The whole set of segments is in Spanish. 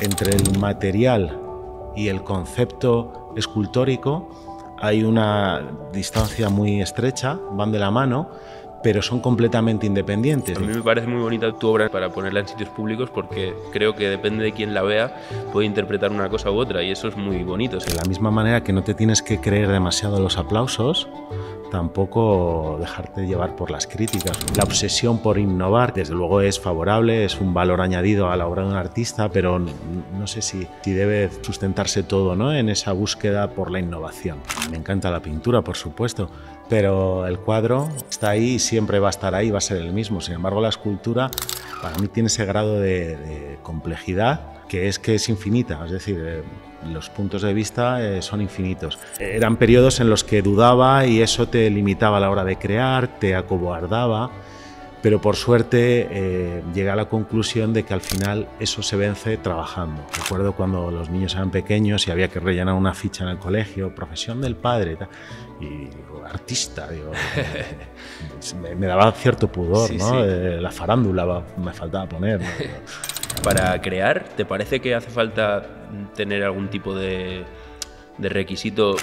entre el material y el concepto escultórico hay una distancia muy estrecha, van de la mano, pero son completamente independientes. A mí me parece muy bonita tu obra para ponerla en sitios públicos porque creo que depende de quién la vea, puede interpretar una cosa u otra y eso es muy bonito. De la misma manera que no te tienes que creer demasiado los aplausos, tampoco dejarte llevar por las críticas. La obsesión por innovar, desde luego es favorable, es un valor añadido a la obra de un artista, pero no sé si debe sustentarse todo, ¿no?, en esa búsqueda por la innovación. Me encanta la pintura, por supuesto, pero el cuadro está ahí y siempre va a estar ahí, va a ser el mismo. Sin embargo, la escultura para mí tiene ese grado de complejidad que es infinita, es decir, los puntos de vista son infinitos. Eran periodos en los que dudaba y eso te limitaba a la hora de crear, te acobardaba, pero por suerte llegué a la conclusión de que al final eso se vence trabajando. Recuerdo cuando los niños eran pequeños y había que rellenar una ficha en el colegio, profesión del padre, y digo, artista, digo, me daba cierto pudor, sí, ¿no? Sí. La farándula me faltaba poner, ¿no? Para crear, ¿te parece que hace falta tener algún tipo de requisito?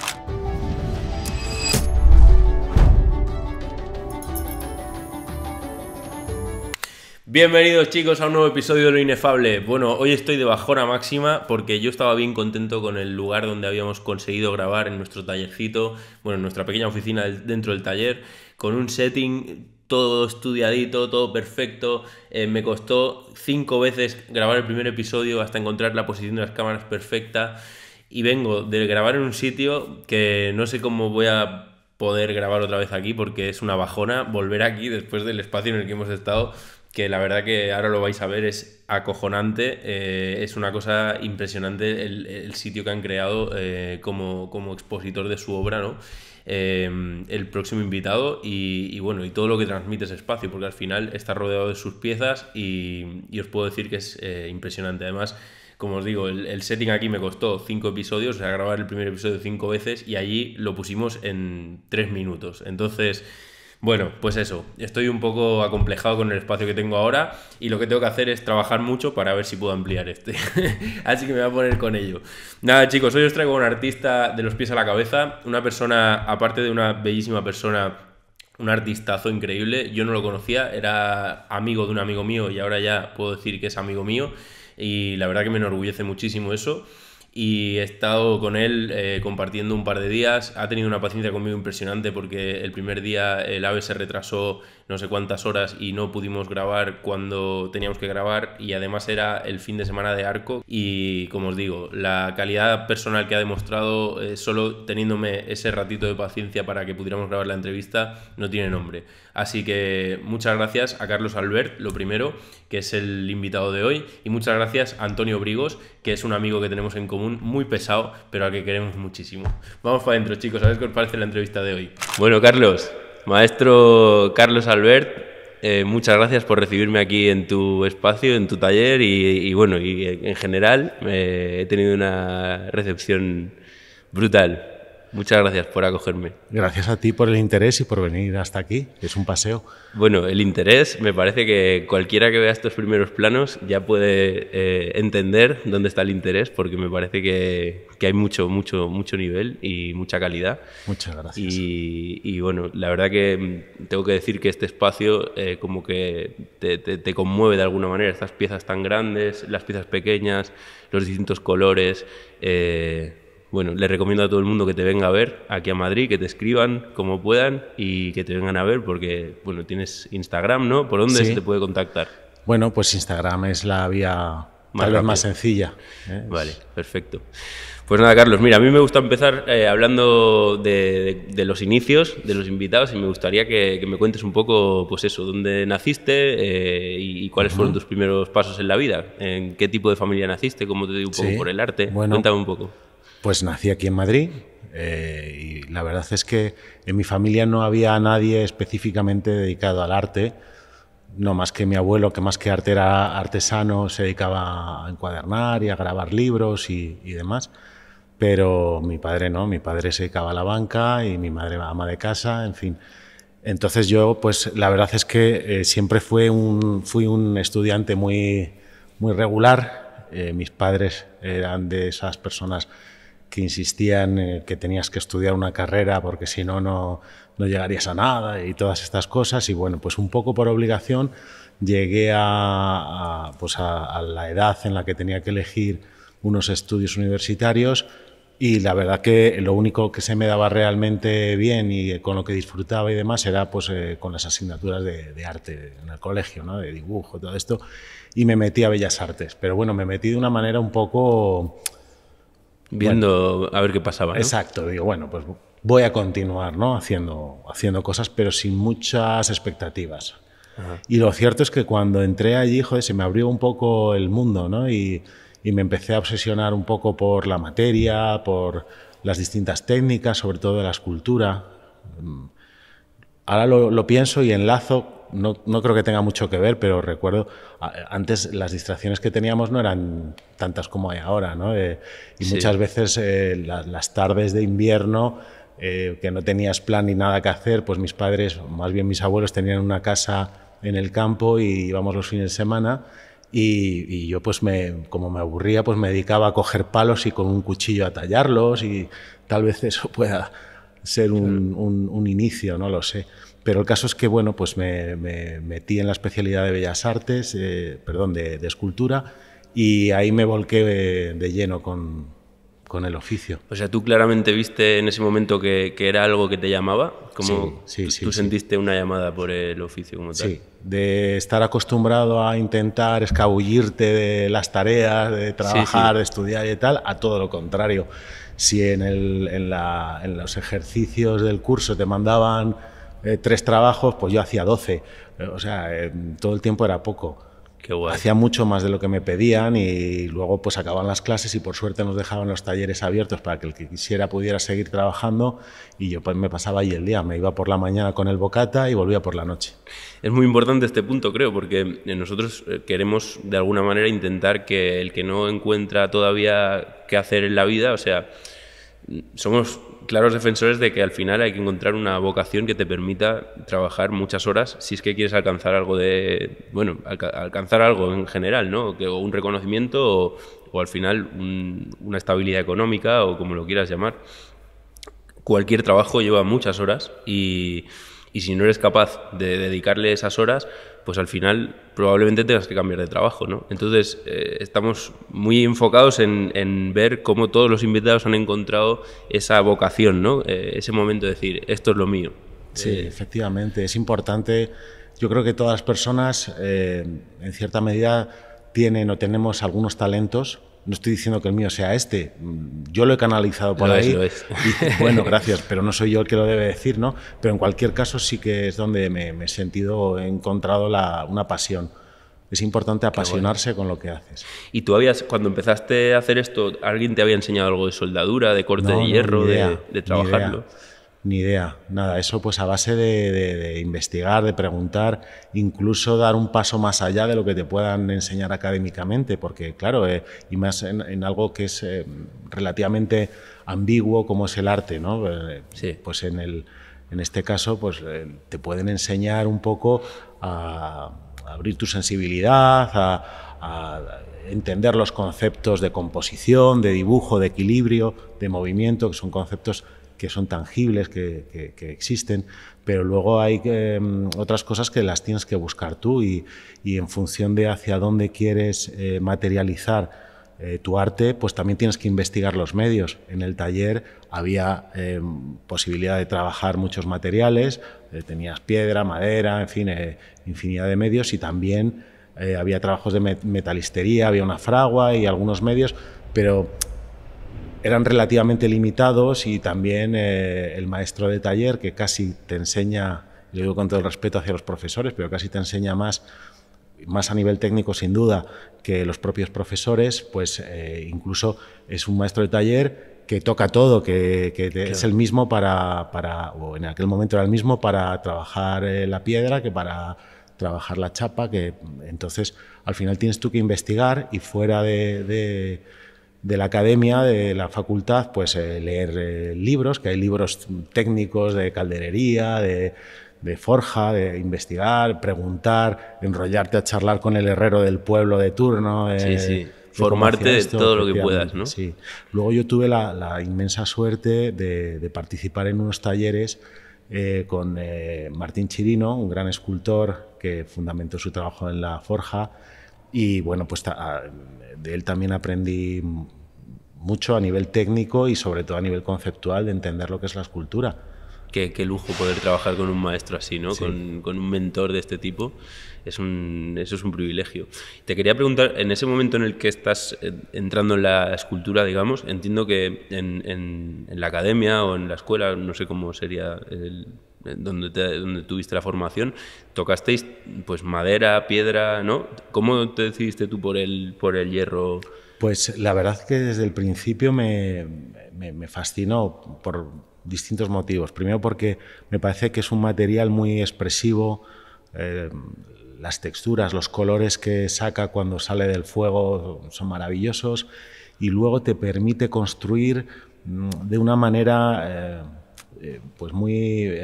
Bienvenidos chicos a un nuevo episodio de Lo Inefable. Bueno, hoy estoy de bajona máxima porque yo estaba bien contento con el lugar donde habíamos conseguido grabar en nuestro tallercito, bueno, en nuestra pequeña oficina dentro del taller, con un setting todo estudiadito, todo perfecto. Me costó 5 veces grabar el primer episodio hasta encontrar la posición de las cámaras perfecta y vengo de grabar en un sitio que no sé cómo voy a poder grabar otra vez aquí porque es una bajona volver aquí después del espacio en el que hemos estado, que la verdad que ahora lo vais a ver, es acojonante, es una cosa impresionante el sitio que han creado como expositor de su obra, ¿no? El próximo invitado y bueno, y todo lo que transmite ese espacio, porque al final está rodeado de sus piezas y os puedo decir que es impresionante. Además, como os digo, el setting aquí me costó 5 episodios, o sea, grabar el primer episodio 5 veces y allí lo pusimos en 3 minutos. Entonces, bueno, pues eso, estoy un poco acomplejado con el espacio que tengo ahora y lo que tengo que hacer es trabajar mucho para ver si puedo ampliar este. Así que me voy a poner con ello. Nada chicos, hoy os traigo a un artista de los pies a la cabeza, una persona, aparte de una bellísima persona, un artistazo increíble. Yo no lo conocía, era amigo de un amigo mío y ahora ya puedo decir que es amigo mío y la verdad que me enorgullece muchísimo eso. Y he estado con él compartiendo un par de días. Ha tenido una paciencia conmigo impresionante porque el primer día el AVE se retrasó no sé cuántas horas y no pudimos grabar cuando teníamos que grabar, y además era el fin de semana de Arco y como os digo, la calidad personal que ha demostrado solo teniéndome ese ratito de paciencia para que pudiéramos grabar la entrevista no tiene nombre. Así que muchas gracias a Carlos Albert, lo primero, que es el invitado de hoy, y muchas gracias a Antonio Brigos, que es un amigo que tenemos en común, muy pesado, pero al que queremos muchísimo. Vamos para adentro, chicos, a ver qué os parece la entrevista de hoy. Bueno, Carlos, maestro Carlos Albert, muchas gracias por recibirme aquí en tu espacio, en tu taller y bueno, y en general he tenido una recepción brutal. Muchas gracias por acogerme. Gracias a ti por el interés y por venir hasta aquí, es un paseo. Bueno, el interés, me parece que cualquiera que vea estos primeros planos ya puede entender dónde está el interés, porque me parece que hay mucho nivel y mucha calidad. Muchas gracias. Y bueno, la verdad que tengo que decir que este espacio como que te conmueve de alguna manera, estas piezas tan grandes, las piezas pequeñas, los distintos colores. Bueno, le recomiendo a todo el mundo que te venga a ver aquí a Madrid, que te escriban como puedan y que te vengan a ver porque, bueno, tienes Instagram, ¿no? ¿Por dónde se te puede contactar? Bueno, pues Instagram es la vía tal vez más sencilla. Vale, perfecto. Pues nada, Carlos, mira, a mí me gusta empezar hablando de los inicios de los invitados y me gustaría que me cuentes un poco, pues eso, dónde naciste y cuáles fueron tus primeros pasos en la vida, en qué tipo de familia naciste, cómo te dio un poco por el arte. Bueno, cuéntame un poco. Pues nací aquí en Madrid y la verdad es que en mi familia no había nadie específicamente dedicado al arte, no más que mi abuelo, que más que arte era artesano, se dedicaba a encuadernar y a grabar libros y demás, pero mi padre no, mi padre se dedicaba a la banca y mi madre ama de casa, en fin. Entonces yo, pues la verdad es que siempre fui un estudiante muy regular. Mis padres eran de esas personas que insistían que tenías que estudiar una carrera porque si no, no llegarías a nada y todas estas cosas. Y bueno, pues un poco por obligación llegué pues a la edad en la que tenía que elegir unos estudios universitarios, y la verdad que lo único que se me daba realmente bien y con lo que disfrutaba y demás era pues con las asignaturas de arte en el colegio, ¿no? De dibujo, todo esto, y me metí a Bellas Artes. Pero bueno, me metí de una manera un poco... Viendo a ver qué pasaba, ¿no? Exacto, digo, bueno, pues voy a continuar, ¿no? haciendo cosas, pero sin muchas expectativas. Ajá. Y lo cierto es que cuando entré allí, joder, se me abrió un poco el mundo, ¿no? Y me empecé a obsesionar un poco por la materia, por las distintas técnicas, sobre todo de la escultura. Ahora lo pienso y enlazo, no creo que tenga mucho que ver, pero recuerdo, antes las distracciones que teníamos no eran tantas como hay ahora, ¿no? Y sí, muchas veces las tardes de invierno, que no tenías plan ni nada que hacer, pues mis padres, más bien mis abuelos, tenían una casa en el campo y íbamos los fines de semana. Y yo, pues como me aburría, pues me dedicaba a coger palos y con un cuchillo a tallarlos, y tal vez eso pueda ser un inicio, no lo sé. Pero el caso es que, bueno, pues me metí en la especialidad de Bellas Artes, de escultura, y ahí me volqué de lleno con el oficio. O sea, ¿tú claramente viste en ese momento que era algo que te llamaba? Como sí, ¿Tú sentiste una llamada por el oficio como tal? Sí, de estar acostumbrado a intentar escabullirte de las tareas, de trabajar, de estudiar y tal, a todo lo contrario. Si en los ejercicios del curso te mandaban 3 trabajos, pues yo hacía 12. O sea, todo el tiempo era poco. Qué guay. Hacía mucho más de lo que me pedían, y luego pues acababan las clases y por suerte nos dejaban los talleres abiertos para que el que quisiera pudiera seguir trabajando, y yo pues me pasaba ahí el día. Me iba por la mañana con el bocata y volvía por la noche. Es muy importante este punto, creo, porque nosotros queremos de alguna manera intentar que el que no encuentra todavía qué hacer en la vida, o sea, somos claros defensores de que al final hay que encontrar una vocación que te permita trabajar muchas horas si es que quieres alcanzar algo alcanzar algo en general, ¿no? O un reconocimiento o al final una estabilidad económica, o como lo quieras llamar. Cualquier trabajo lleva muchas horas y si no eres capaz de dedicarle esas horas, pues al final probablemente tengas que cambiar de trabajo, ¿no? Entonces estamos muy enfocados en ver cómo todos los invitados han encontrado esa vocación, ¿no? Ese momento de decir, esto es lo mío. Sí, efectivamente, es importante. Yo creo que todas las personas, en cierta medida, tienen o tenemos algunos talentos. No estoy diciendo que el mío sea este, yo lo he canalizado por ahí. Lo es. Y, bueno, gracias, pero no soy yo el que lo debe decir, ¿no? Pero en cualquier caso sí que es donde me he sentido, he encontrado una pasión. Es importante apasionarse con lo que haces. ¿Y tú cuando empezaste a hacer esto, alguien te había enseñado algo de soldadura, de corte de hierro, de trabajarlo? Ni idea, nada. Eso pues a base de investigar, de preguntar, incluso dar un paso más allá de lo que te puedan enseñar académicamente, porque claro, y más en algo que es relativamente ambiguo como es el arte, ¿no? Sí. Pues en este caso pues te pueden enseñar un poco a abrir tu sensibilidad, a entender los conceptos de composición, de dibujo, de equilibrio, de movimiento, que son conceptos que son tangibles, que existen, pero luego hay otras cosas que las tienes que buscar tú, y en función de hacia dónde quieres materializar tu arte, pues también tienes que investigar los medios. En el taller había posibilidad de trabajar muchos materiales, tenías piedra, madera, en fin, infinidad de medios, y también había trabajos de metalistería, había una fragua y algunos medios, pero eran relativamente limitados, y también el maestro de taller, que casi te enseña, yo digo con todo el respeto hacia los profesores, pero casi te enseña más a nivel técnico sin duda que los propios profesores, pues incluso es un maestro de taller que toca todo, que claro, es el mismo o en aquel momento era el mismo para trabajar la piedra que para trabajar la chapa, que entonces al final tienes tú que investigar, y fuera de la academia, de la facultad, pues leer libros, que hay libros técnicos de calderería, de forja, de investigar, preguntar, enrollarte a charlar con el herrero del pueblo de turno, formarte de todo lo que puedas, ¿no? Sí. Luego yo tuve la inmensa suerte de participar en unos talleres con Martín Chirino, un gran escultor que fundamentó su trabajo en la forja, y bueno, pues de él también aprendí mucho a nivel técnico y sobre todo a nivel conceptual de entender lo que es la escultura. Qué lujo poder trabajar con un maestro así, ¿no? Sí. Con un mentor de este tipo. Eso es un privilegio. Te quería preguntar, en ese momento en el que estás entrando en la escultura, digamos, entiendo que en la academia o en la escuela, no sé cómo sería donde tuviste la formación, tocasteis pues madera, piedra, ¿no? ¿Cómo te decidiste tú por el hierro? Pues la verdad que desde el principio me fascinó por distintos motivos. Primero porque me parece que es un material muy expresivo, las texturas, los colores que saca cuando sale del fuego son maravillosos, y luego te permite construir de una manera pues muy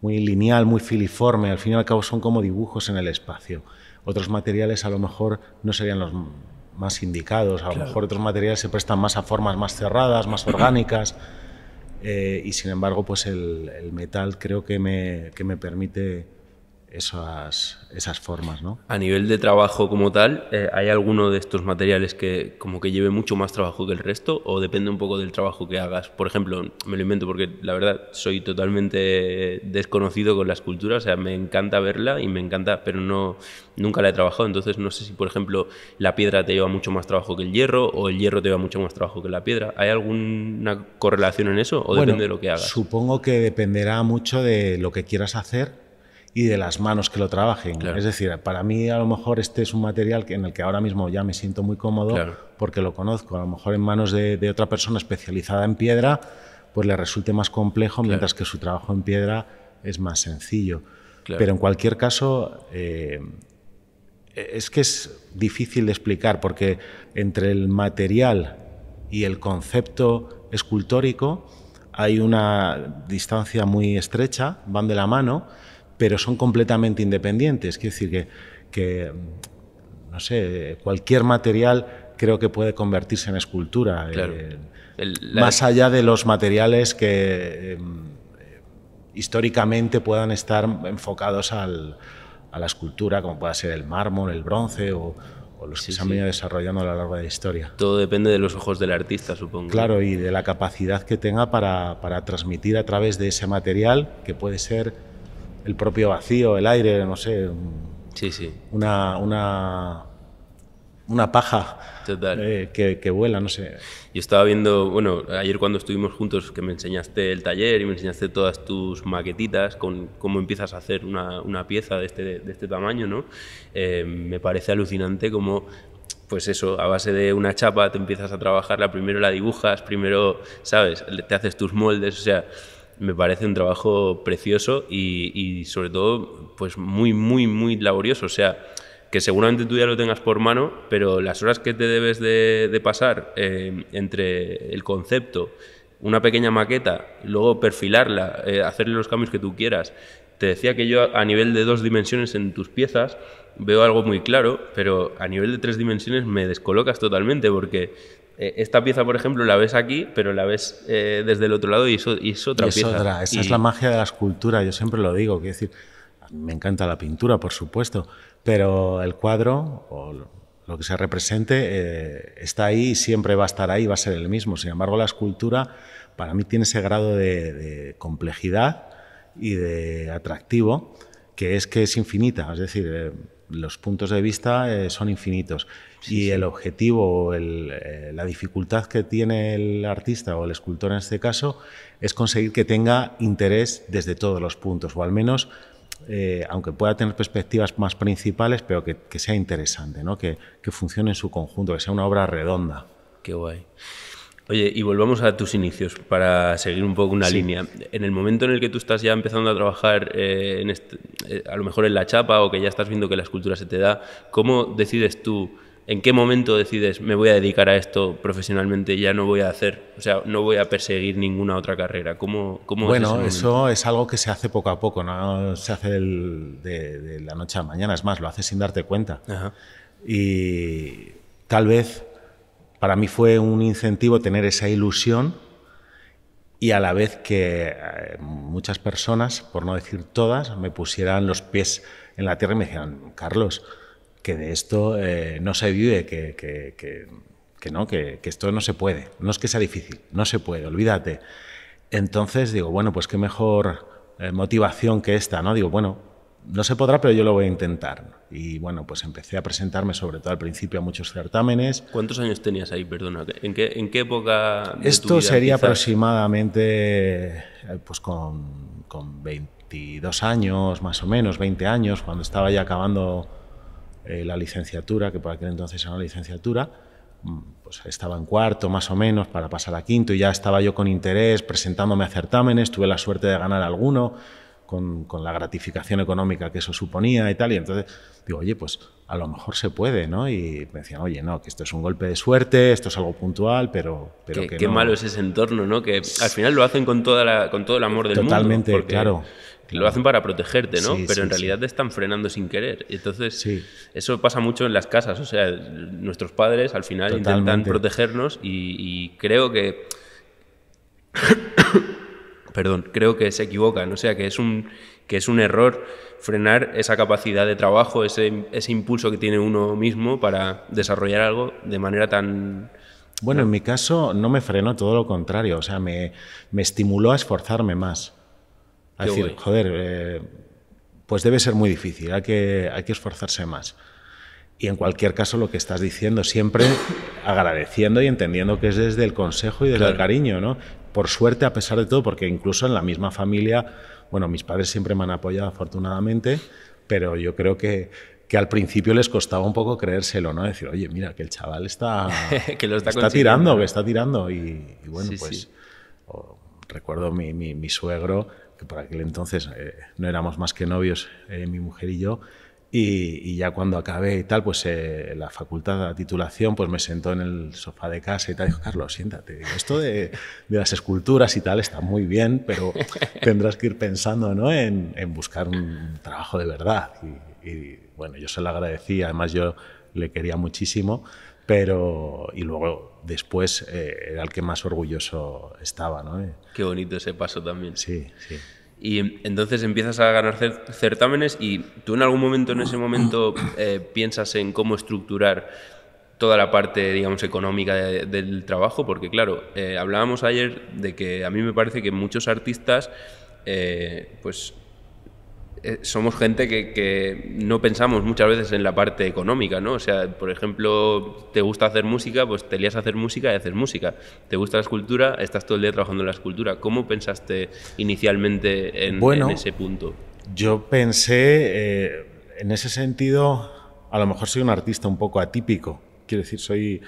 lineal, muy filiforme. Al fin y al cabo son como dibujos en el espacio. Otros materiales a lo mejor no serían los más indicados, a lo mejor otros materiales se prestan más a formas más cerradas, más orgánicas, y sin embargo pues el metal creo que me permite esas formas, ¿no? A nivel de trabajo como tal, ¿hay alguno de estos materiales que como que lleve mucho más trabajo que el resto, o depende un poco del trabajo que hagas? Por ejemplo, me lo invento porque la verdad soy totalmente desconocido con la escultura, o sea, me encanta verla y me encanta, pero nunca la he trabajado, entonces no sé si, por ejemplo, la piedra te lleva mucho más trabajo que el hierro, o el hierro te lleva mucho más trabajo que la piedra. ¿Hay alguna correlación en eso, o depende de lo que hagas? Supongo que dependerá mucho de lo que quieras hacer y de las manos que lo trabajen. Claro. Es decir, para mí a lo mejor este es un material en el que ahora mismo ya me siento muy cómodo, claro, porque lo conozco. A lo mejor en manos de otra persona especializada en piedra, pues le resulte más complejo, claro, mientras que su trabajo en piedra es más sencillo. Claro. Pero en cualquier caso, es que es difícil de explicar, porque entre el material y el concepto escultórico hay una distancia muy estrecha, van de la mano, pero son completamente independientes. Quiero decir que no sé, cualquier material creo que puede convertirse en escultura, claro. Más allá de los materiales que históricamente puedan estar enfocados a la escultura, como pueda ser el mármol, el bronce o los que se han venido desarrollando a lo largo de la historia. Todo depende de los ojos del artista, supongo. Claro, y de la capacidad que tenga para transmitir a través de ese material, que puede ser el propio vacío, el aire, no sé, una paja que vuela, no sé. Yo estaba viendo, bueno, ayer cuando estuvimos juntos, que me enseñaste el taller y me enseñaste todas tus maquetitas con cómo empiezas a hacer una pieza de este tamaño, ¿no? Me parece alucinante cómo, pues eso, a base de una chapa te empiezas a trabajarla, primero la dibujas, primero, ¿sabes? Te haces tus moldes, o sea, me parece un trabajo precioso y sobre todo pues muy, muy, muy laborioso. O sea, que seguramente tú ya lo tengas por mano, pero las horas que te debes de pasar entre el concepto, una pequeña maqueta, luego perfilarla, hacerle los cambios que tú quieras. Te decía que yo a nivel de 2 dimensiones en tus piezas veo algo muy claro, pero a nivel de 3 dimensiones me descolocas totalmente, porque esta pieza, por ejemplo, la ves aquí, pero la ves desde el otro lado y es otra pieza. Esa es la magia de la escultura, yo siempre lo digo. Quiero decir, me encanta la pintura, por supuesto, pero el cuadro o lo que se represente está ahí y siempre va a estar ahí, va a ser el mismo. Sin embargo, la escultura para mí tiene ese grado de complejidad y de atractivo, que es infinita, es decir, los puntos de vista son infinitos. Y el objetivo, la dificultad que tiene el artista o el escultor en este caso es conseguir que tenga interés desde todos los puntos, o al menos, aunque pueda tener perspectivas más principales, pero que sea interesante, ¿no? Que funcione en su conjunto, que sea una obra redonda. Qué guay. Oye, y volvamos a tus inicios para seguir un poco una línea. En el momento en el que tú estás ya empezando a trabajar a lo mejor en la chapa, o que ya estás viendo que la escultura se te da, ¿cómo decides tú? ¿En qué momento decides, me voy a dedicar a esto profesionalmente, ya no voy a hacer, o sea, no voy a perseguir ninguna otra carrera? ¿Cómo bueno, eso es algo que se hace poco a poco, no se hace de la noche a la mañana, es más, lo haces sin darte cuenta. Ajá. Y tal vez para mí fue un incentivo tener esa ilusión y a la vez que muchas personas, por no decir todas, me pusieran los pies en la tierra y me decían, Carlos, que de esto no se vive, que esto no se puede, no es que sea difícil, no se puede, olvídate. Entonces digo, bueno, pues qué mejor motivación que esta, ¿no? Digo, bueno, no se podrá, pero yo lo voy a intentar. Y bueno, pues empecé a presentarme, sobre todo al principio, a muchos certámenes. ¿Cuántos años tenías ahí, perdona? ¿En qué época de Esto tu vida sería quizás? aproximadamente pues con 22 años, más o menos, 20 años, cuando estaba ya acabando la licenciatura, que por aquel entonces era una licenciatura. Pues estaba en cuarto más o menos para pasar a quinto y ya estaba yo con interés presentándome a certámenes, tuve la suerte de ganar alguno con la gratificación económica que eso suponía y tal, y entonces digo, oye, pues a lo mejor se puede, ¿no? Y me decían, oye, no, que esto es un golpe de suerte, esto es algo puntual, pero que Qué no. malo es ese entorno, ¿no? Que al final lo hacen con todo el amor del Totalmente, mundo. claro. Lo hacen para protegerte, ¿no? Sí, Pero sí, en realidad sí. te están frenando sin querer. Y entonces, Sí. eso pasa mucho en las casas. O sea, nuestros padres al final intentan Totalmente. protegernos y creo que... Perdón, creo que se equivocan. O sea, que es un error frenar esa capacidad de trabajo, ese impulso que tiene uno mismo para desarrollar algo de manera tan... Bueno, en mi caso no me frenó, todo lo contrario, o sea, me estimuló a esforzarme más. A Qué decir, guay. joder, pues debe ser muy difícil, hay que esforzarse más. Y en cualquier caso, lo que estás diciendo, siempre agradeciendo y entendiendo que es desde el consejo y desde el cariño, ¿no? Por suerte, a pesar de todo, porque incluso en la misma familia, bueno, mis padres siempre me han apoyado afortunadamente, pero yo creo que al principio les costaba un poco creérselo, ¿no? Decir, oye, mira, que el chaval está, Que lo está está consiguiendo, tirando, ¿no? que está tirando. Y bueno, Sí, pues sí. recuerdo mi suegro, que por aquel entonces no éramos más que novios, mi mujer y yo, y ya cuando acabé y tal, pues la facultad de la titulación, pues me sentó en el sofá de casa y tal, dijo, Carlos, siéntate, digo, esto de las esculturas y tal está muy bien, pero tendrás que ir pensando, ¿no? en buscar un trabajo de verdad. Y bueno, yo se lo agradecí, además yo le quería muchísimo, pero y luego después era el que más orgulloso estaba, ¿no? Qué bonito ese paso también. Sí, sí. Y entonces empiezas a ganar certámenes y tú en algún momento, en ese momento, piensas en cómo estructurar toda la parte, digamos, económica del trabajo, porque claro, hablábamos ayer de que a mí me parece que muchos artistas, pues somos gente que no pensamos muchas veces en la parte económica, ¿no? O sea, por ejemplo, te gusta hacer música, pues te lías a hacer música y haces música. Te gusta la escultura, estás todo el día trabajando en la escultura. ¿Cómo pensaste inicialmente en ese punto? Yo pensé, en ese sentido, a lo mejor soy un artista un poco atípico. Quiero decir, soy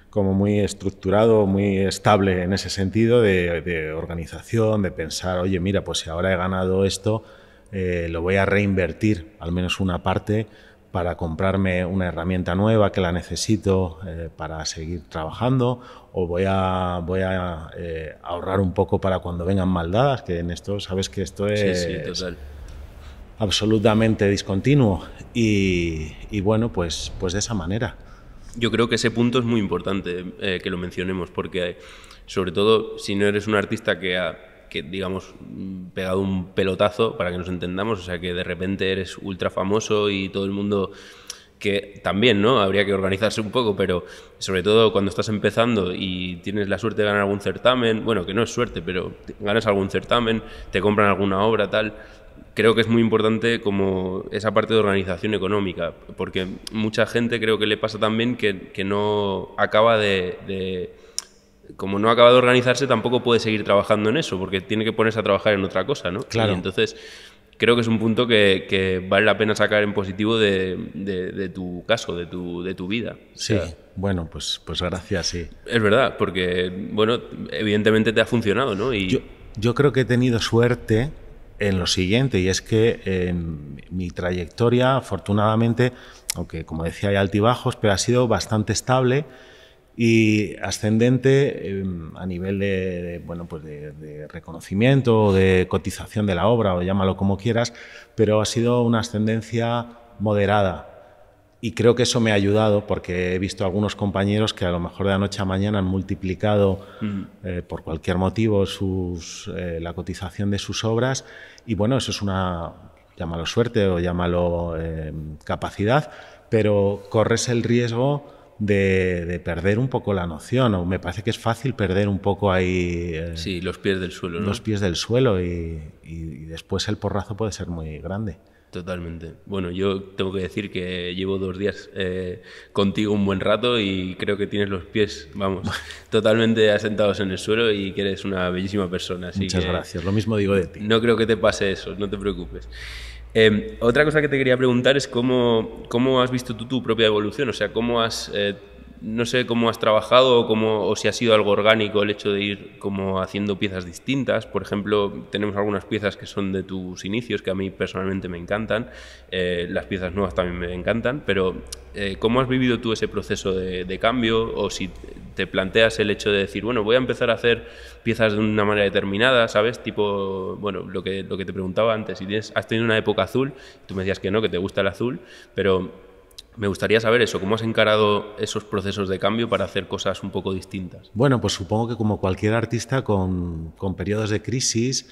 como muy estructurado, muy estable en ese sentido de organización, de pensar, oye, mira, pues si ahora he ganado esto, lo voy a reinvertir, al menos una parte, para comprarme una herramienta nueva que la necesito para seguir trabajando, o voy a ahorrar un poco para cuando vengan maldadas, que en esto sabes que esto es Sí, total. absolutamente discontinuo. Y bueno, pues de esa manera. Yo creo que ese punto es muy importante que lo mencionemos, porque sobre todo si no eres un artista que digamos, pegado un pelotazo, para que nos entendamos, o sea, que de repente eres ultra famoso y todo el mundo, que también, ¿no? Habría que organizarse un poco, pero sobre todo cuando estás empezando y tienes la suerte de ganar algún certamen, bueno, que no es suerte, pero ganas algún certamen, te compran alguna obra, tal. Creo que es muy importante como esa parte de organización económica, porque mucha gente creo que le pasa también que no acaba como no acaba de organizarse, tampoco puede seguir trabajando en eso, porque tiene que ponerse a trabajar en otra cosa, ¿no? Claro. Y entonces creo que es un punto que vale la pena sacar en positivo de tu caso, de tu vida. Sí, o sea, bueno, pues gracias, sí. Es verdad, porque, bueno, evidentemente te ha funcionado, ¿no? Y yo creo que he tenido suerte en lo siguiente, y es que en mi trayectoria, afortunadamente, aunque como decía hay altibajos, pero ha sido bastante estable y ascendente a nivel de reconocimiento, de cotización de la obra, o llámalo como quieras, pero ha sido una ascendencia moderada. Y creo que eso me ha ayudado porque he visto a algunos compañeros que a lo mejor de la noche a mañana han multiplicado por cualquier motivo la cotización de sus obras y bueno, eso es una, llámalo suerte o llámalo capacidad, pero corres el riesgo de perder un poco la noción, o me parece que es fácil perder un poco ahí sí, los pies del suelo, ¿no? Los pies del suelo y después el porrazo puede ser muy grande. Totalmente. Bueno, yo tengo que decir que llevo 2 días contigo un buen rato y creo que tienes los pies, vamos, totalmente asentados en el suelo y que eres una bellísima persona. Así Muchas gracias, lo mismo digo de ti. No creo que te pase eso, no te preocupes. Otra cosa que te quería preguntar es cómo has visto tú tu propia evolución, o sea, cómo has... no sé cómo has trabajado o si ha sido algo orgánico el hecho de ir como haciendo piezas distintas. Por ejemplo, tenemos algunas piezas que son de tus inicios que a mí personalmente me encantan. Las piezas nuevas también me encantan, pero ¿cómo has vivido tú ese proceso de cambio? O si te planteas el hecho de decir, bueno, voy a empezar a hacer piezas de una manera determinada, ¿sabes? Tipo, bueno, lo que te preguntaba antes, si has tenido una época azul, tú me decías que no, que te gusta el azul, pero... me gustaría saber eso, ¿cómo has encarado esos procesos de cambio para hacer cosas un poco distintas? Bueno, pues supongo que como cualquier artista con periodos de crisis,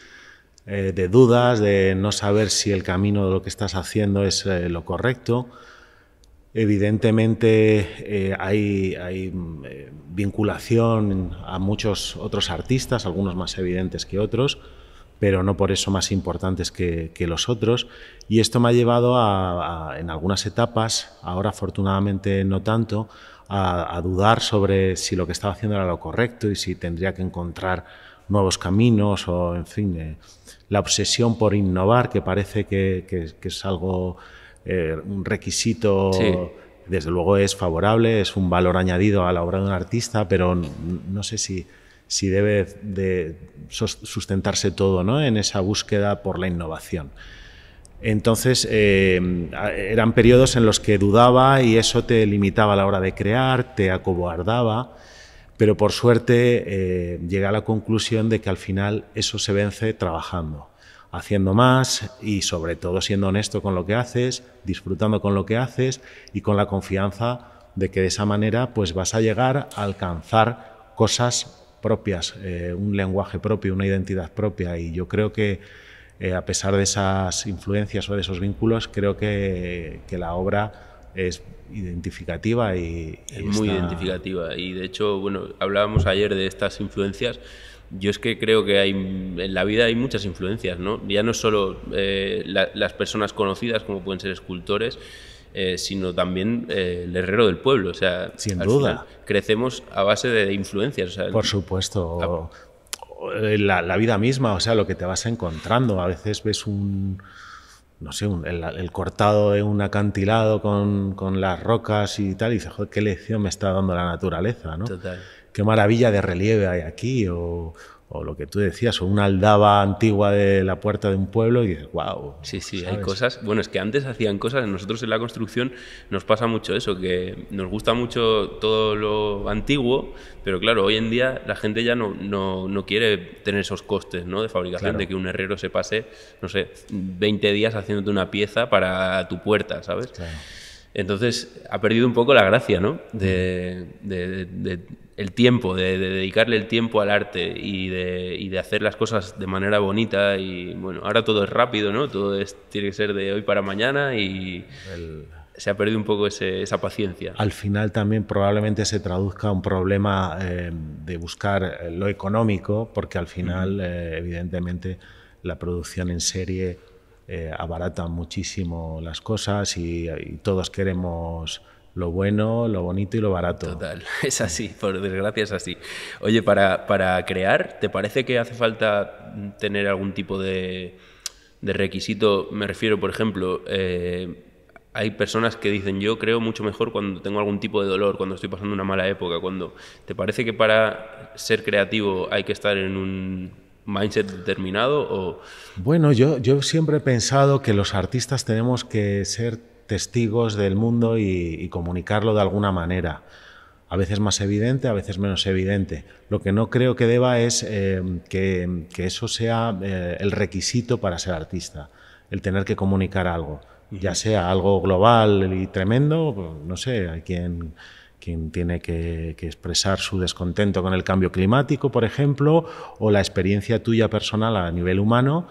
de dudas, de no saber si el camino de lo que estás haciendo es lo correcto. Evidentemente hay vinculación a muchos otros artistas, algunos más evidentes que otros, pero no por eso más importantes que los otros. Y esto me ha llevado en algunas etapas, ahora afortunadamente no tanto, a dudar sobre si lo que estaba haciendo era lo correcto y si tendría que encontrar nuevos caminos o, en fin, la obsesión por innovar, que parece que es algo, un requisito... Sí. Desde luego es favorable, es un valor añadido a la obra de un artista, pero no sé si debe de sustentarse todo, ¿no?, en esa búsqueda por la innovación. Entonces, eran periodos en los que dudaba y eso te limitaba a la hora de crear, te acobardaba, pero por suerte llegué a la conclusión de que al final eso se vence trabajando, haciendo más y sobre todo siendo honesto con lo que haces, disfrutando con lo que haces y con la confianza de que de esa manera pues vas a llegar a alcanzar cosas propias, un lenguaje propio, una identidad propia, y yo creo que a pesar de esas influencias o de esos vínculos, creo que la obra es identificativa y es muy identificativa, y de hecho, bueno, hablábamos ayer de estas influencias. Yo es que creo que en la vida hay muchas influencias, ¿no? Ya no solo las personas conocidas, como pueden ser escultores, sino también el herrero del pueblo. O sea, sin duda. Crecemos a base de influencias. O sea, por supuesto. La vida misma, o sea, lo que te vas encontrando. A veces ves no sé, el cortado de un acantilado con las rocas y tal, y dices, joder, qué lección me está dando la naturaleza, ¿no? Total. Qué maravilla de relieve hay aquí, o lo que tú decías, o una aldaba antigua de la puerta de un pueblo y dices, wow. Sí, sí, ¿sabes? Hay cosas, bueno, es que antes hacían cosas, nosotros en la construcción nos pasa mucho eso, que nos gusta mucho todo lo antiguo, pero claro, hoy en día la gente ya no quiere tener esos costes, ¿no?, de fabricación, claro, de que un herrero se pase, no sé, 20 días haciéndote una pieza para tu puerta, ¿sabes? Claro. Entonces ha perdido un poco la gracia, ¿no?, el tiempo, de dedicarle el tiempo al arte y de hacer las cosas de manera bonita. Y bueno, ahora todo es rápido, ¿no? Todo tiene que ser de hoy para mañana y se ha perdido un poco esa paciencia. Al final también probablemente se traduzca un problema de buscar lo económico, porque al final evidentemente la producción en serie abarata muchísimo las cosas y todos queremos lo bueno, lo bonito y lo barato. Total, es así, por desgracia es así. Oye, para crear, ¿te parece que hace falta tener algún tipo de requisito? Me refiero, por ejemplo, hay personas que dicen, yo creo mucho mejor cuando tengo algún tipo de dolor, cuando estoy pasando una mala época. ¿Te parece que para ser creativo hay que estar en un mindset determinado? O... Bueno, yo siempre he pensado que los artistas tenemos que ser testigos del mundo y comunicarlo de alguna manera, a veces más evidente, a veces menos evidente. Lo que no creo que deba es que eso sea el requisito para ser artista, el tener que comunicar algo. ya sea algo global y tremendo, pues, no sé, hay quien tiene que expresar su descontento con el cambio climático, por ejemplo, o la experiencia tuya personal a nivel humano,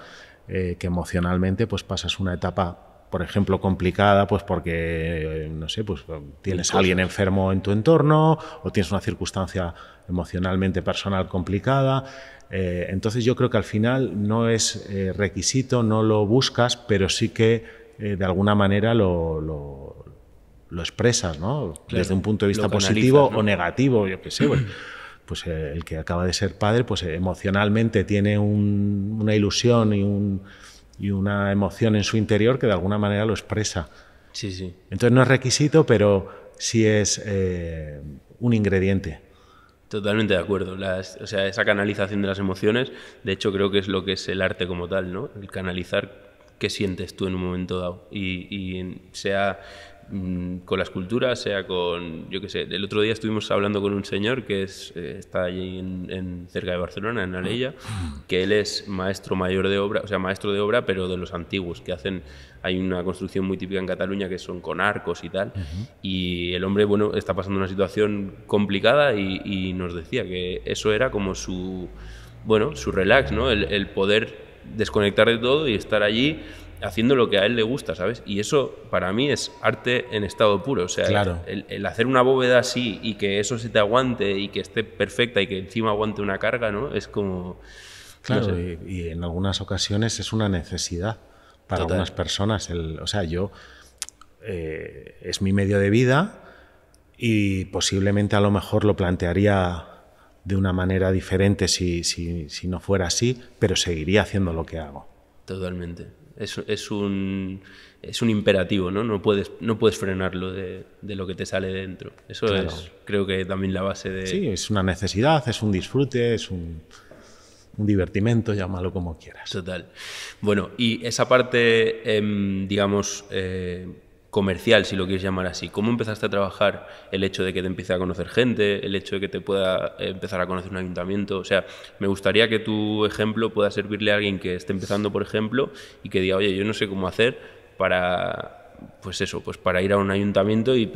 que emocionalmente pues pasas una etapa, por ejemplo, complicada, pues porque, no sé, pues tienes a alguien enfermo en tu entorno o tienes una circunstancia emocionalmente personal complicada. Entonces yo creo que al final no es requisito, no lo buscas, pero sí que de alguna manera lo expresas, ¿no? Claro, desde un punto de vista positivo, ¿no? O negativo, yo qué sé. Pues el que acaba de ser padre, pues emocionalmente tiene una ilusión y una emoción en su interior que de alguna manera lo expresa. Sí, sí. Entonces no es requisito, pero sí es un ingrediente. Totalmente de acuerdo. O sea, esa canalización de las emociones, de hecho creo que es lo que es el arte como tal, ¿no? El canalizar qué sientes tú en un momento dado. Y sea con la escultura, sea con, yo qué sé. El otro día estuvimos hablando con un señor que está allí cerca de Barcelona, en Alella, que él es maestro mayor de obra, o sea, maestro de obra, pero de los antiguos, que hacen, hay una construcción muy típica en Cataluña que son con arcos y tal, y el hombre, bueno, está pasando una situación complicada y nos decía que eso era como su relax, ¿no? El poder desconectar de todo y estar allí haciendo lo que a él le gusta, ¿sabes? Y eso para mí es arte en estado puro. O sea, claro. el hacer una bóveda así y que eso se te aguante y que esté perfecta y que encima aguante una carga, ¿no? Es como... Claro, no sé. y en algunas ocasiones es una necesidad para algunas personas. O sea, yo... es mi medio de vida y posiblemente a lo mejor lo plantearía de una manera diferente si no fuera así, pero seguiría haciendo lo que hago. Totalmente. Es un imperativo, ¿no? No puedes frenarlo de lo que te sale dentro. Eso claro. Es, creo que también la base de... Sí, es una necesidad, es un disfrute, es un divertimento, llámalo como quieras. Total. Bueno, y esa parte, digamos, comercial, si lo quieres llamar así, ¿cómo empezaste a trabajar el hecho de que te empiece a conocer gente, el hecho de que te pueda empezar a conocer un ayuntamiento? O sea, me gustaría que tu ejemplo pueda servirle a alguien que esté empezando, por ejemplo, y que diga, oye, yo no sé cómo hacer para... Pues eso, pues para ir a un ayuntamiento y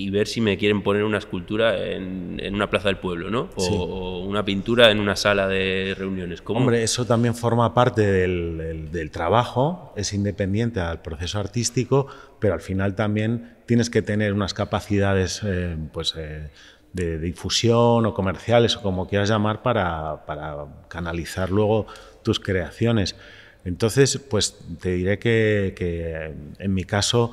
ver si me quieren poner una escultura en una plaza del pueblo, ¿no? O, sí. O una pintura en una sala de reuniones. ¿Cómo? Hombre, eso también forma parte del trabajo, es independiente al proceso artístico, pero al final también tienes que tener unas capacidades de difusión o comerciales o como quieras llamar para canalizar luego tus creaciones. Entonces, pues te diré que en mi caso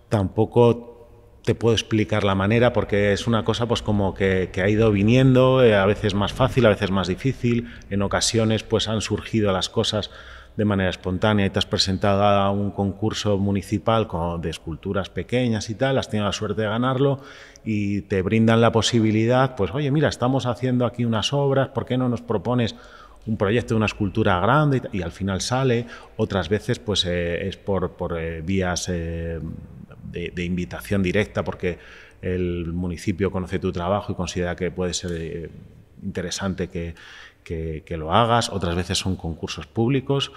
tampoco te puedo explicar la manera porque es una cosa pues como que ha ido viniendo, a veces más fácil, a veces más difícil. En ocasiones pues han surgido las cosas de manera espontánea y te has presentado a un concurso municipal de esculturas pequeñas y tal, has tenido la suerte de ganarlo y te brindan la posibilidad, pues oye, mira, estamos haciendo aquí unas obras, ¿por qué no nos propones un proyecto de una escultura grande? Y al final sale. Otras veces pues es por vías de invitación directa porque el municipio conoce tu trabajo y considera que puede ser interesante que lo hagas. Otras veces son concursos públicos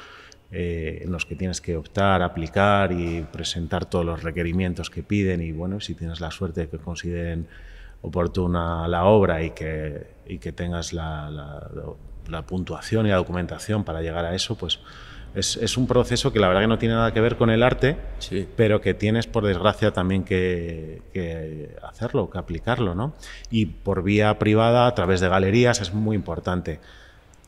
en los que tienes que optar, aplicar y presentar todos los requerimientos que piden y bueno, si tienes la suerte de que consideren oportuna la obra y que tengas la puntuación y la documentación para llegar a eso, pues es un proceso que la verdad que no tiene nada que ver con el arte, sí, pero que tienes por desgracia también que hacerlo, que aplicarlo, ¿no? Y por vía privada, a través de galerías, es muy importante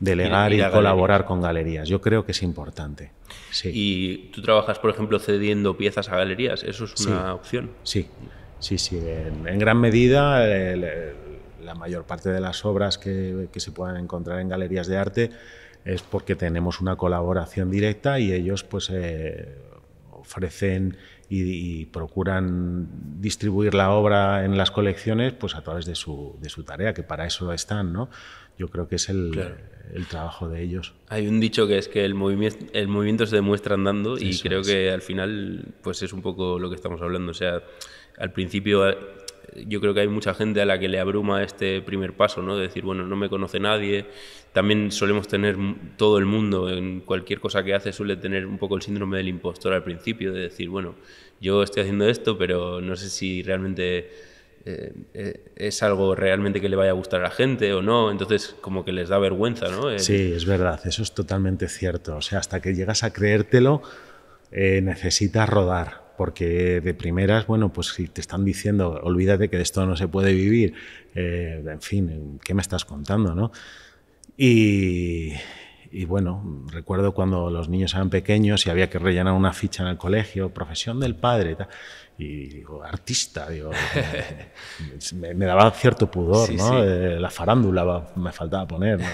delegar y colaborar con galerías. Yo creo que es importante. Sí. ¿Y tú trabajas, por ejemplo, cediendo piezas a galerías? ¿Eso es una opción? Sí. En gran medida, la mayor parte de las obras que se puedan encontrar en galerías de arte es porque tenemos una colaboración directa y ellos pues ofrecen y procuran distribuir la obra en las colecciones pues a través de su tarea, que para eso están, ¿no? Yo creo que es el trabajo de ellos. Hay un dicho que es que el movimiento se demuestra andando y eso creo que al final pues es un poco lo que estamos hablando. O sea, al principio yo creo que hay mucha gente a la que le abruma este primer paso, ¿no? De decir, bueno, no me conoce nadie. También solemos tener, todo el mundo, en cualquier cosa que hace, suele tener un poco el síndrome del impostor al principio, de decir, bueno, yo estoy haciendo esto, pero no sé si realmente es algo realmente que le vaya a gustar a la gente o no. Entonces, como que les da vergüenza, ¿no? Sí, es verdad, eso es totalmente cierto. O sea, hasta que llegas a creértelo, necesitas rodar. Porque de primeras, bueno, pues si te están diciendo, olvídate que de esto no se puede vivir, en fin, ¿qué me estás contando, no? Y bueno, recuerdo cuando los niños eran pequeños y había que rellenar una ficha en el colegio, profesión del padre, tal, y digo, artista, digo, me daba cierto pudor, Sí, ¿no? sí. La farándula me faltaba poner, ¿no?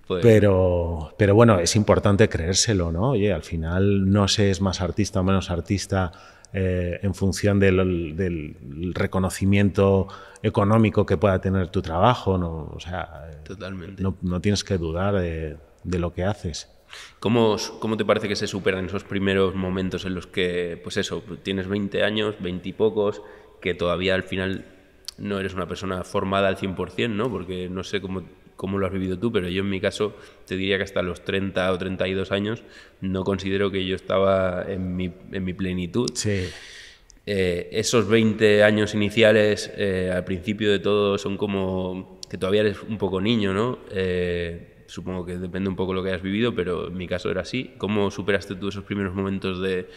Pues, Pero bueno, es importante creérselo, ¿no? Oye, al final no se es más artista o menos artista en función del reconocimiento económico que pueda tener tu trabajo, ¿no? O sea, totalmente. no tienes que dudar de lo que haces. ¿Cómo te parece que se superan esos primeros momentos en los que, pues eso, tienes 20 años, 20 y pocos, que todavía al final no eres una persona formada al 100%, ¿no? Porque no sé cómo lo has vivido tú, pero yo en mi caso te diría que hasta los 30 o 32 años no considero que yo estaba en mi plenitud. Sí. Esos 20 años iniciales, al principio de todo, son como que todavía eres un poco niño, ¿no? Supongo que depende un poco de lo que hayas vivido, pero en mi caso era así. ¿Cómo superaste tú esos primeros momentos de,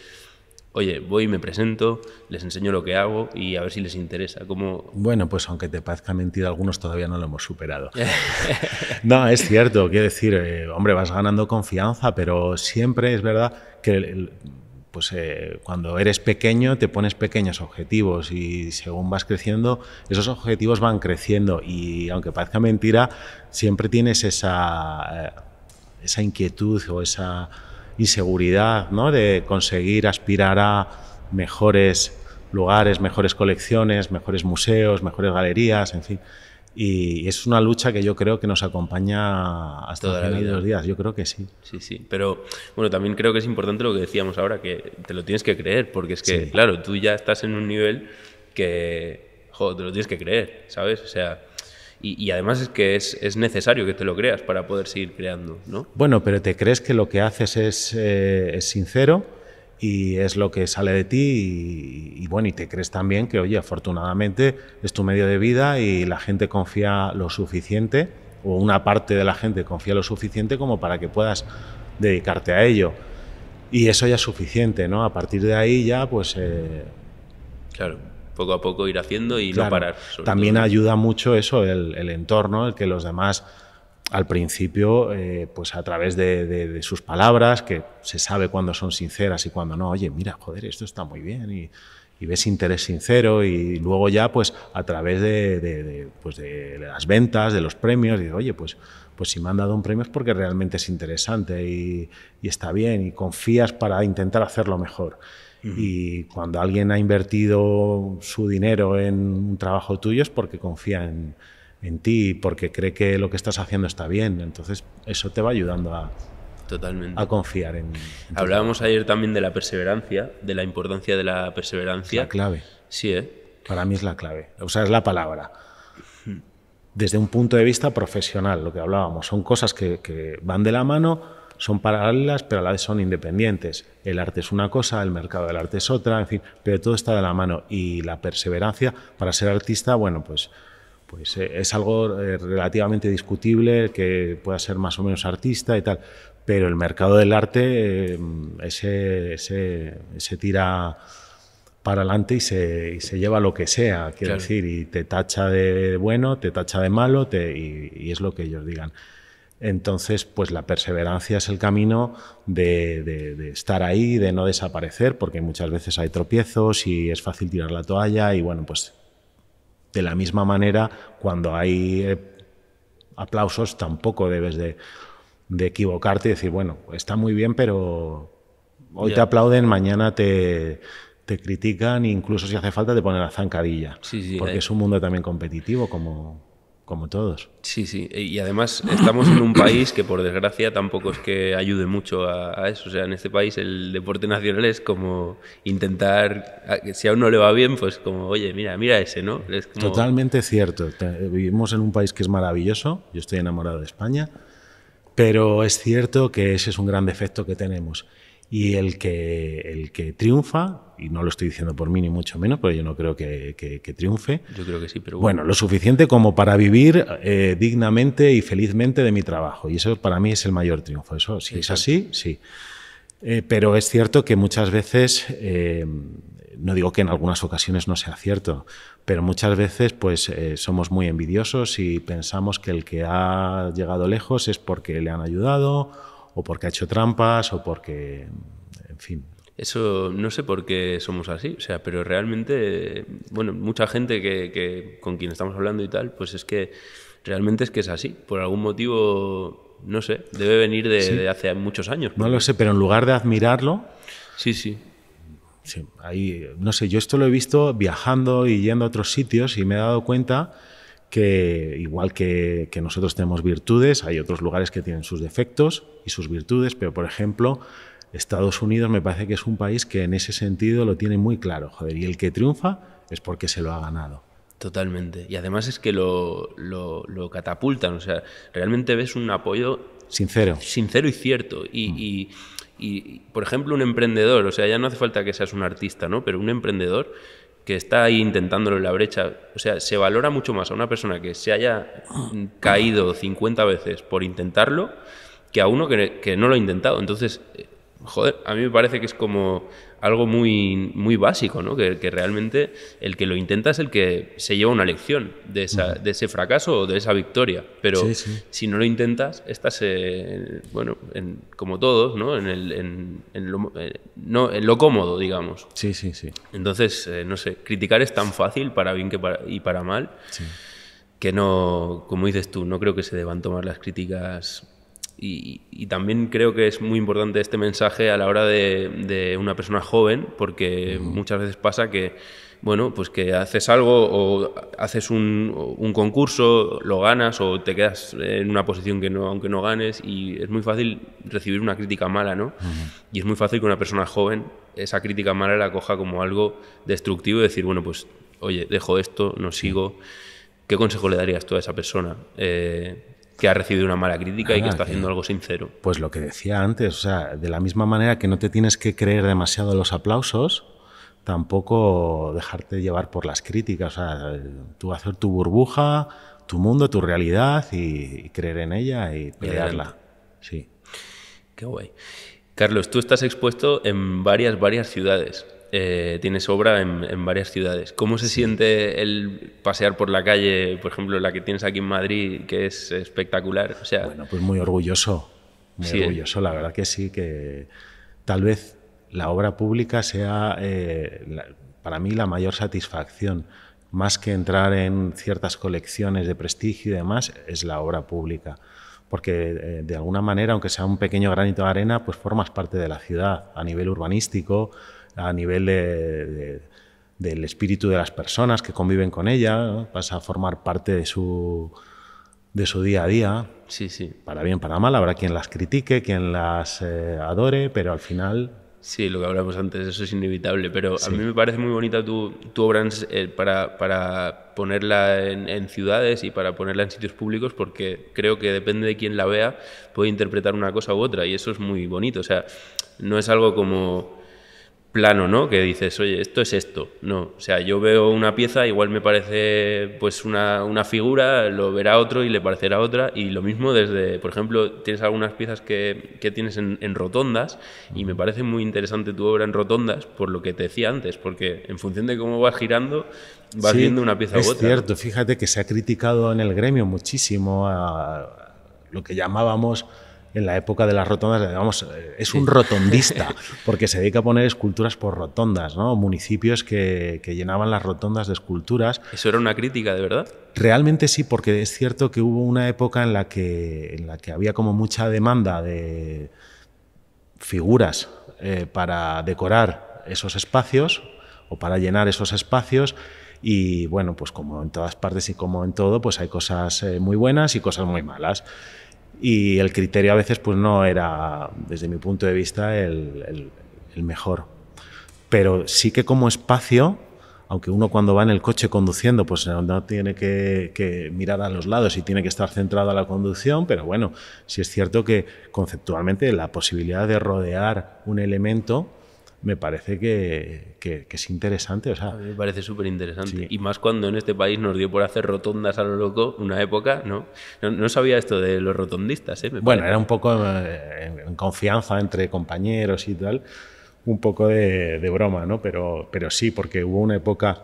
oye, voy, me presento, les enseño lo que hago y a ver si les interesa? ¿Cómo? Bueno, pues aunque te parezca mentira, algunos todavía no lo hemos superado. No, es cierto, quiero decir, hombre, vas ganando confianza, pero siempre es verdad que pues cuando eres pequeño te pones pequeños objetivos y según vas creciendo, esos objetivos van creciendo y aunque parezca mentira, siempre tienes esa inquietud o esa inseguridad, ¿no? De conseguir aspirar a mejores lugares, mejores colecciones, mejores museos, mejores galerías, en fin. Y es una lucha que yo creo que nos acompaña hasta Toda el la final de vida. los días. Yo creo que sí. Sí, sí. Pero bueno, también creo que es importante lo que decíamos ahora, que te lo tienes que creer, porque es que, Sí. claro, tú ya estás en un nivel que, joder, te lo tienes que creer, ¿sabes? O sea, y además es que es necesario que te lo creas para poder seguir creando, ¿no? Bueno, pero te crees que lo que haces es sincero y es lo que sale de ti y bueno, y te crees también que, oye, afortunadamente es tu medio de vida y la gente confía lo suficiente o una parte de la gente confía lo suficiente como para que puedas dedicarte a ello. Y eso ya es suficiente, ¿no? A partir de ahí ya, pues... Claro, poco a poco ir haciendo y claro, no parar. también todo, ¿no? ayuda mucho eso, el entorno, el que los demás al principio, pues a través de sus palabras, que se sabe cuándo son sinceras y cuándo no, oye, mira, joder, esto está muy bien y ves interés sincero y luego ya pues a través pues de las ventas, de los premios, digo, oye, pues si me han dado un premio es porque realmente es interesante y está bien y confías para intentar hacerlo mejor. Y cuando alguien ha invertido su dinero en un trabajo tuyo es porque confía en ti, porque cree que lo que estás haciendo está bien. Entonces eso te va ayudando Totalmente. a confiar en Hablábamos ayer también de la perseverancia, de la importancia de la perseverancia. la clave. Sí, ¿eh? Para mí es la clave. O sea, es la palabra. Desde un punto de vista profesional, lo que hablábamos, son cosas que van de la mano, son paralelas, pero a la vez son independientes. El arte es una cosa, el mercado del arte es otra, en fin, pero todo está de la mano. Y la perseverancia, para ser artista, bueno, pues es algo relativamente discutible, que pueda ser más o menos artista y tal, pero el mercado del arte, ese tira para adelante y se lleva lo que sea, quiero Claro. decir, y te tacha de bueno, te tacha de malo, y es lo que ellos digan. Entonces, pues la perseverancia es el camino de estar ahí, de no desaparecer, porque muchas veces hay tropiezos y es fácil tirar la toalla y bueno, pues de la misma manera, cuando hay aplausos, tampoco debes de equivocarte y decir, bueno, está muy bien, pero hoy te aplauden, mañana te critican e incluso si hace falta te ponen la zancadilla. Sí, porque es un mundo también competitivo como como todos. Sí, sí, y además estamos en un país que por desgracia tampoco es que ayude mucho a eso. O sea, en este país el deporte nacional es como intentar, si a uno le va bien, pues como, oye, mira ese, ¿no? Es como... Totalmente cierto. Vivimos en un país que es maravilloso, yo estoy enamorado de España, pero es cierto que ese es un gran defecto que tenemos. Y el que triunfa, y no lo estoy diciendo por mí ni mucho menos, pero yo no creo que triunfe. Yo creo que sí, pero bueno, lo suficiente como para vivir dignamente y felizmente de mi trabajo. Y eso para mí es el mayor triunfo. Eso, si es así, sí. Pero es cierto que muchas veces, no digo que en algunas ocasiones no sea cierto, pero muchas veces pues somos muy envidiosos y pensamos que el que ha llegado lejos es porque le han ayudado, o porque ha hecho trampas, o porque, en fin. Eso no sé por qué somos así, o sea, pero realmente, bueno, mucha gente que con quien estamos hablando y tal, pues es que realmente es que es así. Por algún motivo, no sé, debe venir de hace muchos años. No lo sé, pero en lugar de admirarlo... Sí, sí. Sí, ahí, no sé, yo esto lo he visto viajando y yendo a otros sitios y me he dado cuenta que igual que nosotros tenemos virtudes, hay otros lugares que tienen sus defectos y sus virtudes, pero por ejemplo, Estados Unidos me parece que es un país que en ese sentido lo tiene muy claro, joder, y el que triunfa es porque se lo ha ganado. Totalmente. Y además es que lo catapultan, o sea, realmente ves un apoyo sincero y cierto. Y, por ejemplo, un emprendedor, o sea, ya no hace falta que seas un artista, ¿no? Pero un emprendedor que está ahí intentándolo en la brecha, o sea, se valora mucho más a una persona que se haya caído 50 veces por intentarlo que a uno que no lo ha intentado. Entonces, joder, a mí me parece que es como algo muy, muy básico, ¿no? Que realmente el que lo intenta es el que se lleva una lección de ese fracaso o de esa victoria. Pero si no lo intentas, estás, bueno, como todos, ¿no? En lo cómodo, digamos. Sí, sí, sí. Entonces, no sé, criticar es tan fácil para bien y para mal que no, como dices tú, no creo que se deban tomar las críticas. Y también creo que es muy importante este mensaje a la hora de una persona joven, porque muchas veces pasa que, bueno, pues que haces algo o haces un concurso, lo ganas o te quedas en una posición que no, aunque no ganes, y es muy fácil recibir una crítica mala, ¿no? Y es muy fácil que una persona joven esa crítica mala la coja como algo destructivo y decir, bueno, pues, oye, dejo esto, no sigo. ¿Qué consejo le darías tú a esa persona que ha recibido una mala crítica y que está haciendo algo sincero? Pues lo que decía antes, o sea, de la misma manera que no te tienes que creer demasiado los aplausos, tampoco dejarte llevar por las críticas. O sea, tú hacer tu burbuja, tu mundo, tu realidad y creer en ella y pelearla. Sí. Qué guay. Carlos, tú estás expuesto en varias ciudades. Tienes obra en varias ciudades. ¿Cómo se siente el pasear por la calle, por ejemplo, la que tienes aquí en Madrid, que es espectacular? O sea, bueno, pues muy orgulloso, orgulloso, la verdad que sí, que tal vez la obra pública sea para mí la mayor satisfacción, más que entrar en ciertas colecciones de prestigio y demás, es la obra pública. Porque de alguna manera, aunque sea un pequeño granito de arena, pues formas parte de la ciudad a nivel urbanístico, a nivel del espíritu de las personas que conviven con ella, ¿no? Vas a formar parte de su día a día. Sí, sí. Para bien, para mal, habrá quien las critique, quien las adore, pero al final... Sí, lo que hablamos antes, eso es inevitable, pero a mí me parece muy bonita tu obra para ponerla en ciudades y para ponerla en sitios públicos, porque creo que depende de quién la vea, puede interpretar una cosa u otra, y eso es muy bonito. O sea, no es algo como plano, ¿no? Que dices, oye, esto es esto. No, o sea, yo veo una pieza, igual me parece pues una figura, lo verá otro y le parecerá otra, y lo mismo desde, por ejemplo, tienes algunas piezas que tienes en rotondas, y me parece muy interesante tu obra en rotondas, por lo que te decía antes, porque en función de cómo vas girando, vas viendo una pieza u otra. Es cierto, ¿no? Fíjate que se ha criticado en el gremio muchísimo a lo que llamábamos... En la época de las rotondas, digamos, es un rotondista, porque se dedica a poner esculturas por rotondas, ¿no? Municipios que llenaban las rotondas de esculturas. ¿Eso era una crítica, de verdad? Realmente sí, porque es cierto que hubo una época en la que había como mucha demanda de figuras para decorar esos espacios o para llenar esos espacios, Y bueno, pues como en todas partes y como en todo, pues hay cosas muy buenas y cosas muy malas. Y el criterio a veces pues no era, desde mi punto de vista, el mejor. Pero sí que como espacio, aunque uno cuando va en el coche conduciendo pues no tiene que mirar a los lados y tiene que estar centrado a la conducción, pero bueno, sí es cierto que conceptualmente la posibilidad de rodear un elemento me parece que es interesante. O sea, A mí me parece súper interesante. sí. Y más cuando en este país nos dio por hacer rotondas a lo loco una época, ¿no? No sabía esto de los rotondistas, ¿eh? Bueno, era un poco en confianza entre compañeros y tal, un poco de broma, ¿no? Pero sí, porque hubo una época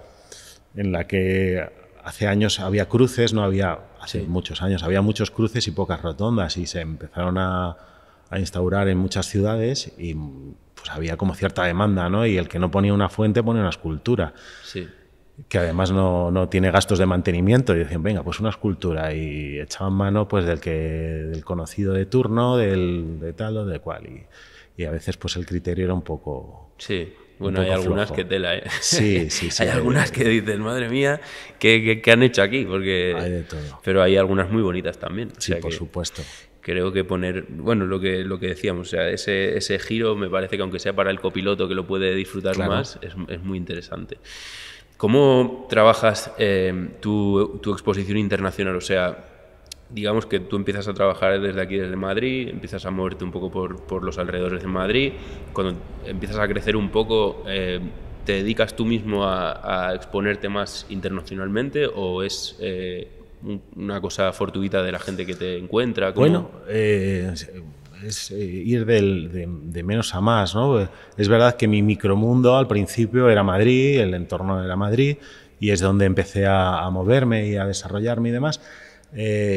en la que hace años había cruces, no había, hace muchos años, había muchos cruces y pocas rotondas, y se empezaron a instaurar en muchas ciudades y pues había como cierta demanda, ¿no? Y el que no ponía una fuente pone una escultura. Sí. Que además no tiene gastos de mantenimiento, y decían, venga, pues una escultura, y echaban mano pues del conocido de turno, de tal o de cual, y a veces pues el criterio era un poco... Sí, bueno, hay algunas que tela, ¿eh? Sí. Hay algunas que dices, madre mía, ¿qué han hecho aquí? Porque... Hay de todo. Pero hay algunas muy bonitas también. Sí, por supuesto. Creo que poner, bueno, lo que decíamos, o sea, ese giro me parece que aunque sea para el copiloto que lo puede disfrutar más, es muy interesante. ¿Cómo trabajas tu exposición internacional? O sea, digamos que tú empiezas a trabajar desde aquí, desde Madrid, empiezas a moverte un poco por los alrededores de Madrid. Cuando empiezas a crecer un poco, ¿te dedicas tú mismo a exponerte más internacionalmente o es una cosa fortuita de la gente que te encuentra? ¿Cómo? Bueno, es ir de menos a más, ¿no? Es verdad que mi micromundo al principio era Madrid, el entorno era Madrid, y es donde empecé a moverme y a desarrollarme y demás.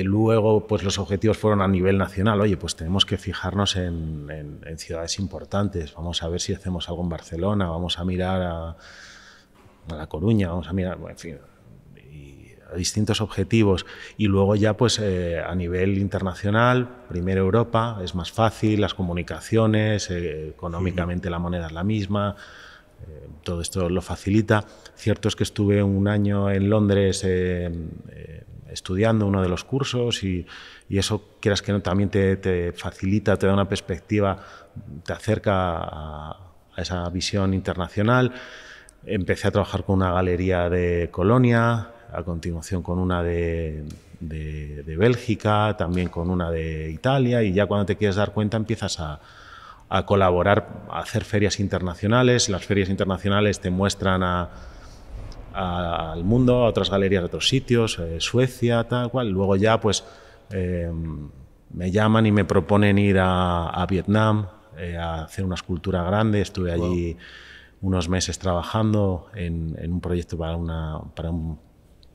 Luego, pues los objetivos fueron a nivel nacional. Oye, pues tenemos que fijarnos en ciudades importantes. Vamos a ver si hacemos algo en Barcelona, vamos a mirar a La Coruña, vamos a mirar, bueno, en fin, a distintos objetivos. Y luego ya pues a nivel internacional, primero Europa, es más fácil, las comunicaciones, económicamente la moneda es la misma, todo esto lo facilita. Cierto es que estuve un año en Londres estudiando uno de los cursos, y eso, quieras que no, también te facilita, te da una perspectiva, te acerca a esa visión internacional. Empecé a trabajar con una galería de Colonia, a continuación con una de Bélgica, también con una de Italia, y ya cuando te quieres dar cuenta empiezas a colaborar, a hacer ferias internacionales. Las ferias internacionales te muestran al mundo, a otras galerías de otros sitios, Suecia, tal cual. Luego ya pues me llaman y me proponen ir a Vietnam a hacer una escultura grande. Estuve allí unos meses trabajando en un proyecto para un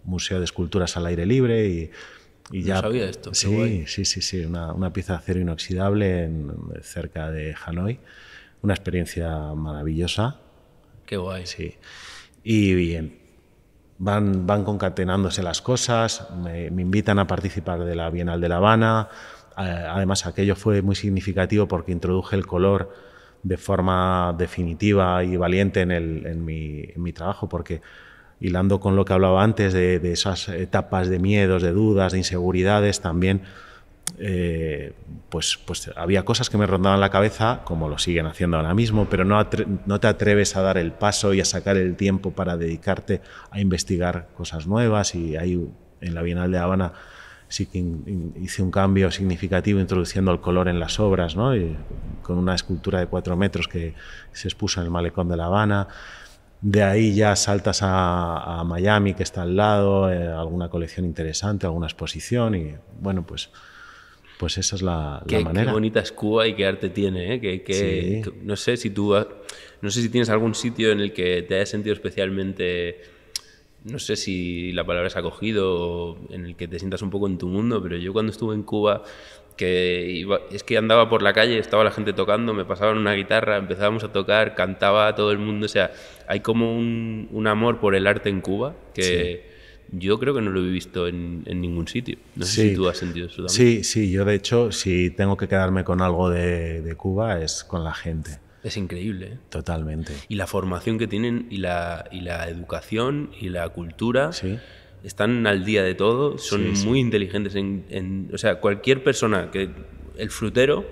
museo de esculturas al aire libre, y ya... No sabía esto. Sí, una pieza de acero inoxidable cerca de Hanoi. Una experiencia maravillosa. Qué guay. Sí. Y bien, van concatenándose las cosas, me invitan a participar de la Bienal de La Habana. Además, aquello fue muy significativo porque introduje el color de forma definitiva y valiente en mi trabajo, porque hilando con lo que hablaba antes de esas etapas de miedos, de dudas, de inseguridades, también pues había cosas que me rondaban la cabeza, como lo siguen haciendo ahora mismo, pero no te atreves a dar el paso y a sacar el tiempo para dedicarte a investigar cosas nuevas. Y ahí en la Bienal de Habana sí que hice un cambio significativo introduciendo el color en las obras, ¿no? Y con una escultura de 4 metros que se expuso en el Malecón de La Habana. De ahí ya saltas a Miami, que está al lado, alguna colección interesante, alguna exposición, y bueno, pues esa es la manera. Qué bonita es Cuba y qué arte tiene, ¿eh? Sí. No sé si tienes algún sitio en el que te hayas sentido especialmente, no sé si la palabra es acogido, o en el que te sientas un poco en tu mundo, pero yo cuando estuve en Cuba, es que andaba por la calle, estaba la gente tocando, me pasaban una guitarra, empezábamos a tocar, cantaba todo el mundo. O sea, hay como un amor por el arte en Cuba que yo creo que no lo he visto en ningún sitio. No sé si tú has sentido eso también. Sí, yo de hecho, si tengo que quedarme con algo de Cuba es con la gente. Es increíble, ¿eh? Totalmente. Y la formación que tienen y la educación y la cultura Sí. están al día de todo, son Sí, muy sí. inteligentes o sea, cualquier persona el frutero,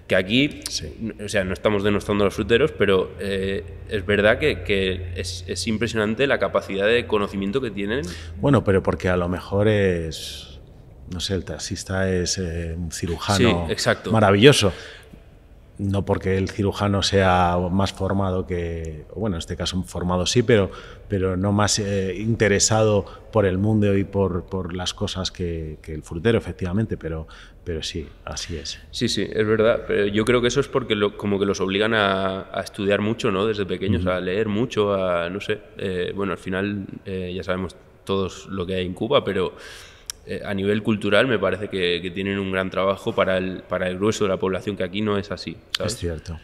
que aquí, Sí. o sea, no estamos denostando a los fruteros, pero es verdad que es impresionante la capacidad de conocimiento que tienen. Bueno, pero porque a lo mejor es, no sé, el taxista es un Sí, cirujano exacto. maravilloso. No porque el cirujano sea más formado que, bueno, en este caso formado sí, pero no más interesado por el mundo y por las cosas que el frutero, efectivamente, pero sí, así es. Sí, sí, es verdad. Pero yo creo que eso es porque como que los obligan a estudiar mucho, ¿no? Desde pequeños, a leer mucho, a, no sé. Bueno, al final ya sabemos todos lo que hay en Cuba, pero a nivel cultural me parece que tienen un gran trabajo para el grueso de la población, que aquí no es así, ¿sabes? Es cierto.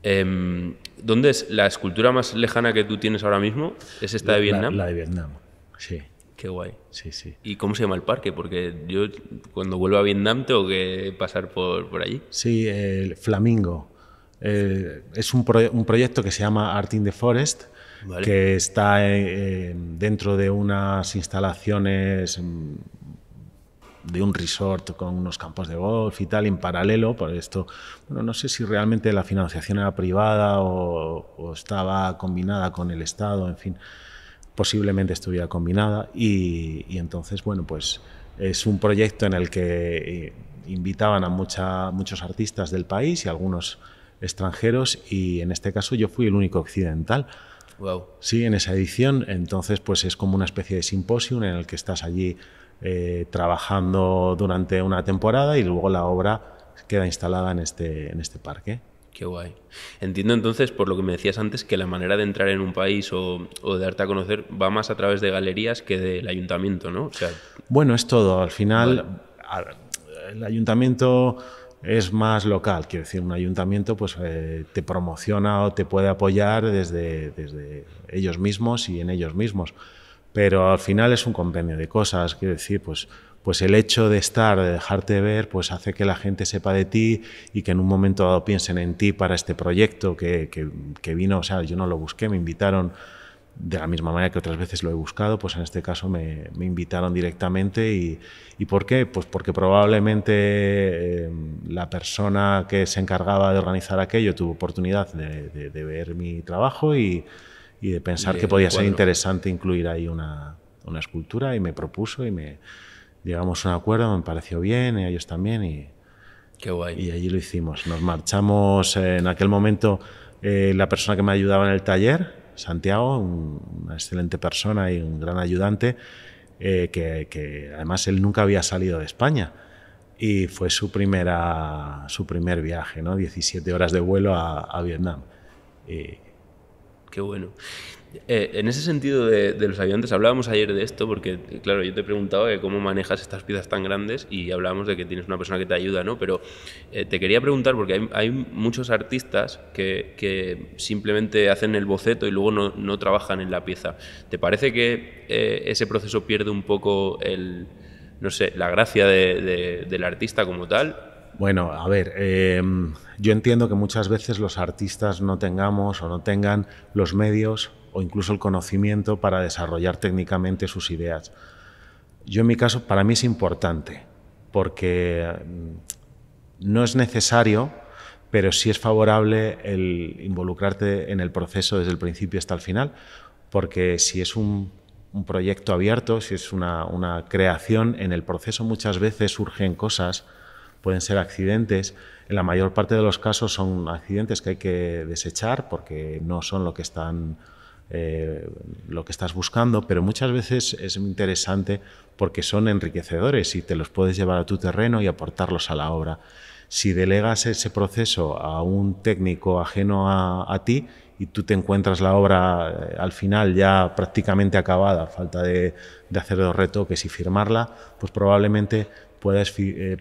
¿Dónde es la escultura más lejana que tú tienes ahora mismo? ¿Es esta de Vietnam? La de Vietnam, sí. Qué guay. Sí, sí. ¿Y cómo se llama el parque? Porque yo cuando vuelvo a Vietnam tengo que pasar por allí. Sí, el Flamingo. Es un proyecto que se llama Art in the Forest, Vale. que está dentro de unas instalaciones de un resort con unos campos de golf y tal, en paralelo. Por esto, bueno, no sé si realmente la financiación era privada o estaba combinada con el Estado, en fin, posiblemente estuviera combinada. Y entonces, bueno, pues es un proyecto en el que invitaban a muchos artistas del país y algunos extranjeros, y en este caso yo fui el único occidental. Wow. Sí, en esa edición. Entonces, pues es como una especie de simposium en el que estás allí trabajando durante una temporada y luego la obra queda instalada en este parque. Qué guay. Entiendo entonces, por lo que me decías antes, que la manera de entrar en un país o de darte a conocer va más a través de galerías que del ayuntamiento, ¿no? O sea, bueno, es todo. Al final, vale. el ayuntamiento es más local. Quiero decir, un ayuntamiento pues te promociona o te puede apoyar desde ellos mismos y en ellos mismos. Pero al final es un compendio de cosas. Quiero decir, pues el hecho de estar, de dejarte ver, pues hace que la gente sepa de ti y que en un momento dado piensen en ti para este proyecto que vino. O sea, yo no lo busqué, me invitaron de la misma manera que otras veces lo he buscado, pues en este caso me invitaron directamente. ¿Y por qué? Pues porque probablemente la persona que se encargaba de organizar aquello tuvo oportunidad de ver mi trabajo y de pensar que podía ser interesante incluir ahí una escultura, y me propuso y llegamos a un acuerdo, me pareció bien, y a ellos también, qué guay. Y allí lo hicimos. Nos marchamos en aquel momento, la persona que me ayudaba en el taller, Santiago, una excelente persona y un gran ayudante, que además él nunca había salido de España y fue su primer viaje, ¿no? 17 horas de vuelo a Vietnam. Qué bueno. En ese sentido de los ayudantes, hablábamos ayer de esto, porque claro, yo te he preguntado cómo manejas estas piezas tan grandes y hablábamos de que tienes una persona que te ayuda, ¿no? Pero te quería preguntar, porque hay muchos artistas que simplemente hacen el boceto y luego no trabajan en la pieza. ¿Te parece que ese proceso pierde un poco no sé, la gracia del artista como tal? Bueno, a ver, yo entiendo que muchas veces los artistas no tengamos o no tengan los medios o incluso el conocimiento para desarrollar técnicamente sus ideas. Yo en mi caso, para mí es importante, porque no es necesario, pero sí es favorable el involucrarte en el proceso desde el principio hasta el final, porque si es un proyecto abierto, si es una creación, en el proceso muchas veces surgen cosas, pueden ser accidentes. En la mayor parte de los casos son accidentes que hay que desechar porque no son lo que estás buscando, pero muchas veces es interesante porque son enriquecedores y te los puedes llevar a tu terreno y aportarlos a la obra. Si delegas ese proceso a un técnico ajeno a ti y tú te encuentras la obra al final ya prácticamente acabada, a falta de hacer los retoques y firmarla, pues probablemente puedes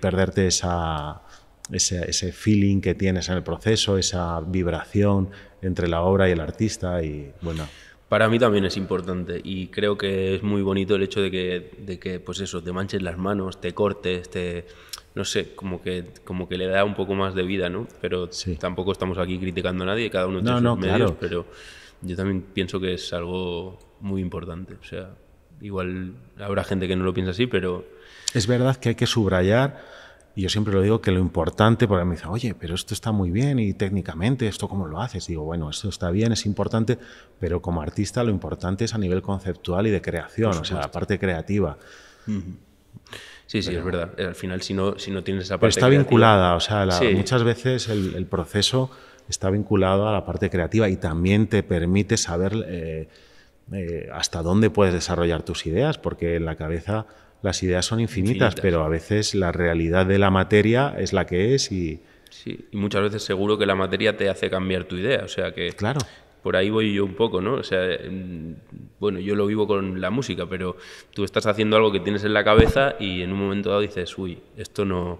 perderte ese feeling que tienes en el proceso, esa vibración entre la obra y el artista. Y bueno, para mí también es importante y creo que es muy bonito el hecho de que pues eso, te manches las manos, te cortes, no sé, como que le da un poco más de vida, ¿no? Pero Sí. tampoco estamos aquí criticando a nadie, cada uno tiene No, sus medios, claro. pero yo también pienso que es algo muy importante. O sea, igual habrá gente que no lo piensa así, pero Es verdad que hay que subrayar, y yo siempre lo digo, que lo importante, porque me dicen, oye, pero esto está muy bien y técnicamente, ¿esto cómo lo haces? Digo, bueno, esto está bien, es importante, pero como artista lo importante es a nivel conceptual y de creación, o sea, la parte creativa. sí, es verdad. Al final, si no tienes esa Pero parte está creativa... vinculada, o sea, Sí, muchas veces el proceso está vinculado a la parte creativa y también te permite saber hasta dónde puedes desarrollar tus ideas, porque en la cabeza las ideas son infinitas, pero a veces la realidad de la materia es la que es y... sí, y muchas veces seguro que la materia te hace cambiar tu idea, o sea que Claro. por ahí voy yo un poco, ¿no? O sea, bueno, yo lo vivo con la música, pero tú estás haciendo algo que tienes en la cabeza y en un momento dado dices, uy, esto no...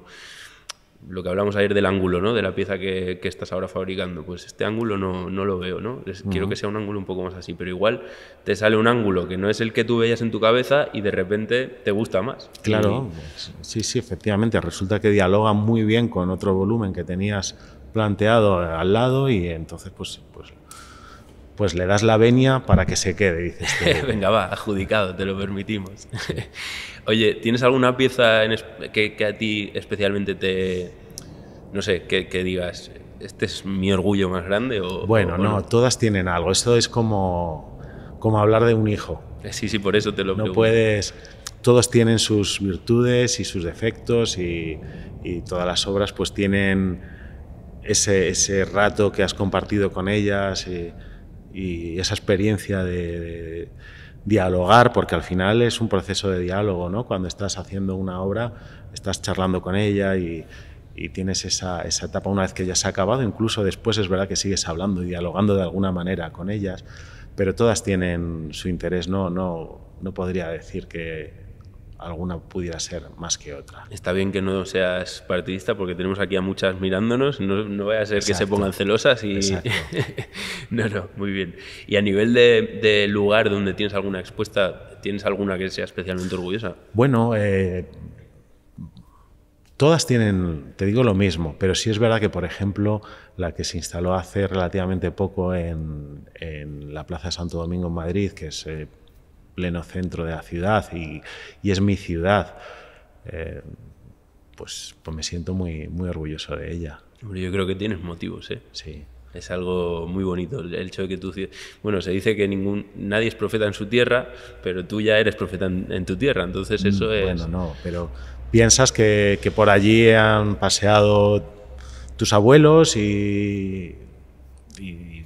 Lo que hablamos ayer del ángulo, ¿no? De la pieza que estás ahora fabricando, pues este ángulo no lo veo, ¿no? Quiero que sea un ángulo un poco más así, pero igual te sale un ángulo que no es el que tú veías en tu cabeza y de repente te gusta más. Claro, sí, efectivamente. Resulta que dialoga muy bien con otro volumen que tenías planteado al lado y entonces pues le das la venia para que se quede, dices tú. Venga, va, adjudicado, te lo permitimos. Oye, ¿tienes alguna pieza que a ti especialmente no sé, que digas, este es mi orgullo más grande? Bueno, o no, todas tienen algo. Esto es como hablar de un hijo. Sí, por eso te lo No pregunto. puedes... Todos tienen sus virtudes y sus defectos y todas las obras pues tienen ese rato que has compartido con ellas y esa experiencia de dialogar, porque al final es un proceso de diálogo, ¿no? Cuando estás haciendo una obra, estás charlando con ella y tienes esa etapa una vez que ya se ha acabado, incluso después es verdad que sigues hablando y dialogando de alguna manera con ellas, pero todas tienen su interés, no podría decir que alguna pudiera ser más que otra. Está bien que no seas partidista porque tenemos aquí a muchas mirándonos, no vaya a ser que se Exacto. pongan celosas y... Exacto. No, muy bien. Y a nivel de lugar donde tienes alguna expuesta, ¿tienes alguna que sea especialmente orgullosa? Bueno, todas tienen, te digo lo mismo, pero sí es verdad que, por ejemplo, la que se instaló hace relativamente poco en la Plaza de Santo Domingo en Madrid, que es pleno centro de la ciudad y es mi ciudad, pues me siento muy, muy orgulloso de ella. Hombre, yo creo que tienes motivos, ¿eh? Sí. Es algo muy bonito el hecho de que tú... Bueno, se dice que nadie es profeta en su tierra, pero tú ya eres profeta en tu tierra, entonces eso es... Bueno, no, pero piensas que por allí han paseado tus abuelos y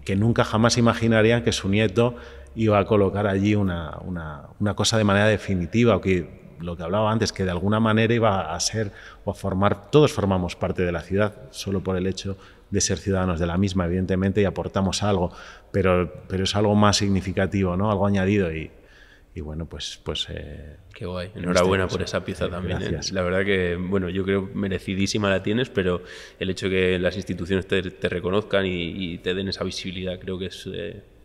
que nunca jamás imaginarían que su nieto iba a colocar allí una cosa de manera definitiva, o que lo que hablaba antes, que de alguna manera iba a ser o a formar, todos formamos parte de la ciudad, solo por el hecho de ser ciudadanos de la misma, evidentemente, y aportamos algo, pero es algo más significativo, ¿no? Algo añadido y bueno, pues qué guay. Enhorabuena por esa pieza también. Gracias. La verdad que, bueno, yo creo merecidísima la tienes, pero el hecho de que las instituciones te reconozcan y te den esa visibilidad creo que es,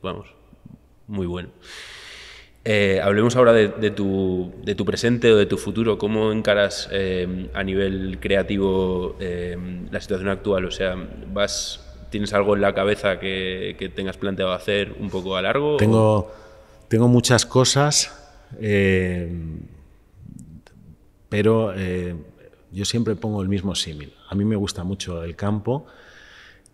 vamos, muy bueno. Hablemos ahora de tu presente o de tu futuro. ¿Cómo encaras a nivel creativo la situación actual? O sea, ¿tienes algo en la cabeza que tengas planteado hacer un poco a largo? Tengo muchas cosas, pero yo siempre pongo el mismo símil. A mí me gusta mucho el campo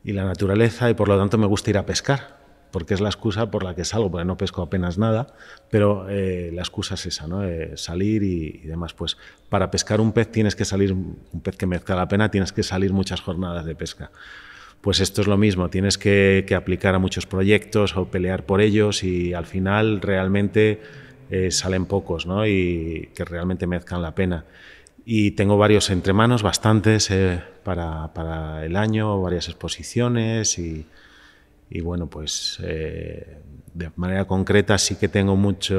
y la naturaleza y por lo tanto me gusta ir a pescar, porque es la excusa por la que salgo, porque no pesco apenas nada, pero la excusa es esa, ¿no? Salir y demás. Pues para pescar un pez tienes que salir, un pez que merezca la pena, tienes que salir muchas jornadas de pesca. Pues esto es lo mismo, tienes que aplicar a muchos proyectos o pelear por ellos y al final realmente salen pocos, ¿no? Y que realmente merezcan la pena. Y tengo varios entre manos, bastantes para el año, varias exposiciones y bueno, pues de manera concreta sí que tengo muchas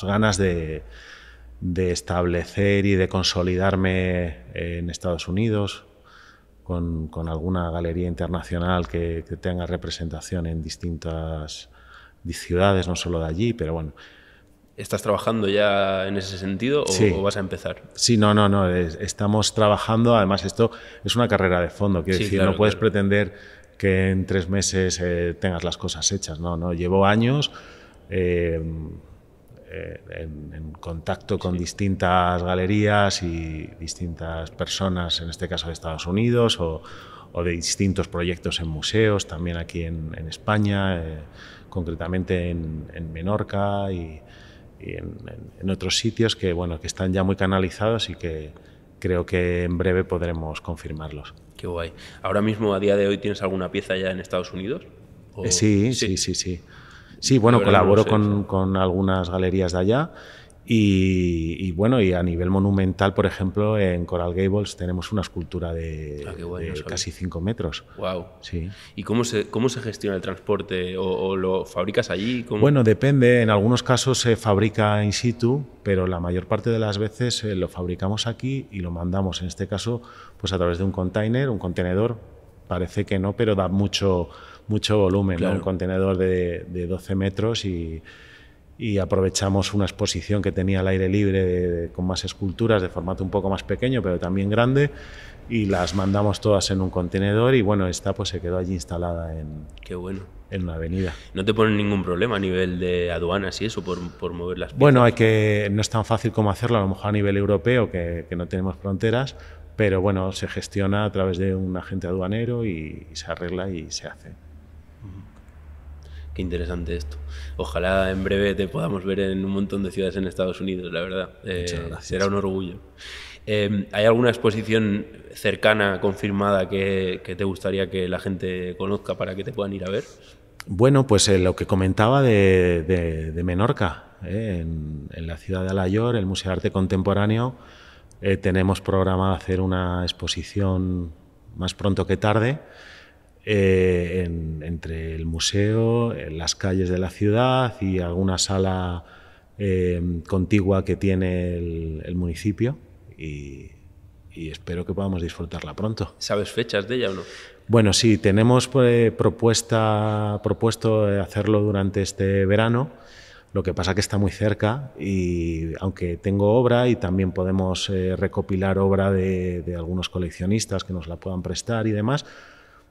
ganas de establecer y de consolidarme en Estados Unidos con alguna galería internacional que tenga representación en distintas ciudades, no solo de allí, pero bueno. ¿Estás trabajando ya en ese sentido o vas a empezar? Sí, no. Estamos trabajando. Además, esto es una carrera de fondo. Quiero decir, claro, no puedes pretender que en 3 meses tengas las cosas hechas. No. Llevo años en contacto con distintas galerías y distintas personas, en este caso de Estados Unidos, o de distintos proyectos en museos, también aquí en España, concretamente en Menorca y en otros sitios que están ya muy canalizados y que creo que en breve podremos confirmarlos. Qué guay. ¿Ahora mismo, a día de hoy, tienes alguna pieza ya en Estados Unidos? Sí. Sí, colaboro con algunas galerías de allá y a nivel monumental, por ejemplo, en Coral Gables tenemos una escultura de casi 5 metros. Wow. Sí. ¿Y cómo se gestiona el transporte? ¿O lo fabricas allí? ¿Cómo? Bueno, depende. En algunos casos se fabrica in situ, pero la mayor parte de las veces lo fabricamos aquí y lo mandamos, en este caso, pues a través de un contenedor. Parece que no, pero da mucho volumen, claro. ¿No? Un contenedor de 12 metros y aprovechamos una exposición que tenía al aire libre con más esculturas de formato un poco más pequeño, pero también grande, y las mandamos todas en un contenedor y esta pues se quedó allí instalada Qué bueno. En una avenida. ¿No te ponen ningún problema a nivel de aduanas y eso por mover las piezas? Bueno, no es tan fácil como hacerlo a lo mejor a nivel europeo, que no tenemos fronteras, pero se gestiona a través de un agente aduanero y se arregla y se hace. Qué interesante esto. Ojalá en breve te podamos ver en un montón de ciudades en Estados Unidos, la verdad. Será un orgullo. ¿Hay alguna exposición cercana, confirmada, que te gustaría que la gente conozca para que te puedan ir a ver? Bueno, pues lo que comentaba de Menorca, en la ciudad de Alayor, el Museo de Arte Contemporáneo, tenemos programado hacer una exposición más pronto que tarde, entre el museo, en las calles de la ciudad y alguna sala contigua que tiene el municipio, y espero que podamos disfrutarla pronto. ¿Sabes fechas de ella o no? Bueno, sí, tenemos propuesto hacerlo durante este verano. Lo que pasa que está muy cerca, y aunque tengo obra y también podemos recopilar obra de algunos coleccionistas que nos la puedan prestar y demás,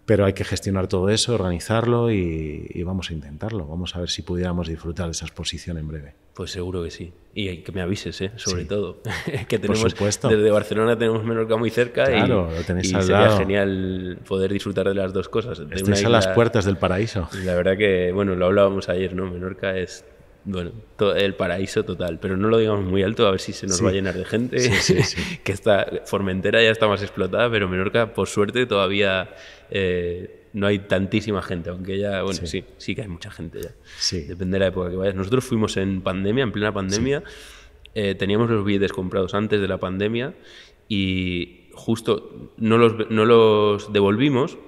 pero hay que gestionar todo eso, organizarlo y vamos a intentarlo. Vamos a ver si pudiéramos disfrutar de esa exposición en breve. Pues seguro que sí. Y que me avises, sobre todo. Que por supuesto. Desde Barcelona tenemos Menorca muy cerca, claro, lo tenéis al sería lado. Genial poder disfrutar de las dos cosas. Estáis a las puertas del paraíso. Y la verdad que, lo hablábamos ayer, ¿no? Menorca es... el paraíso total, pero no lo digamos muy alto, a ver si se nos va a llenar de gente. Sí. Que Formentera ya está más explotada, pero Menorca, por suerte, todavía no hay tantísima gente, aunque ya, sí que hay mucha gente ya. Sí. Depende de la época que vayas. Nosotros fuimos en plena pandemia, teníamos los billetes comprados antes de la pandemia y justo no los devolvimos,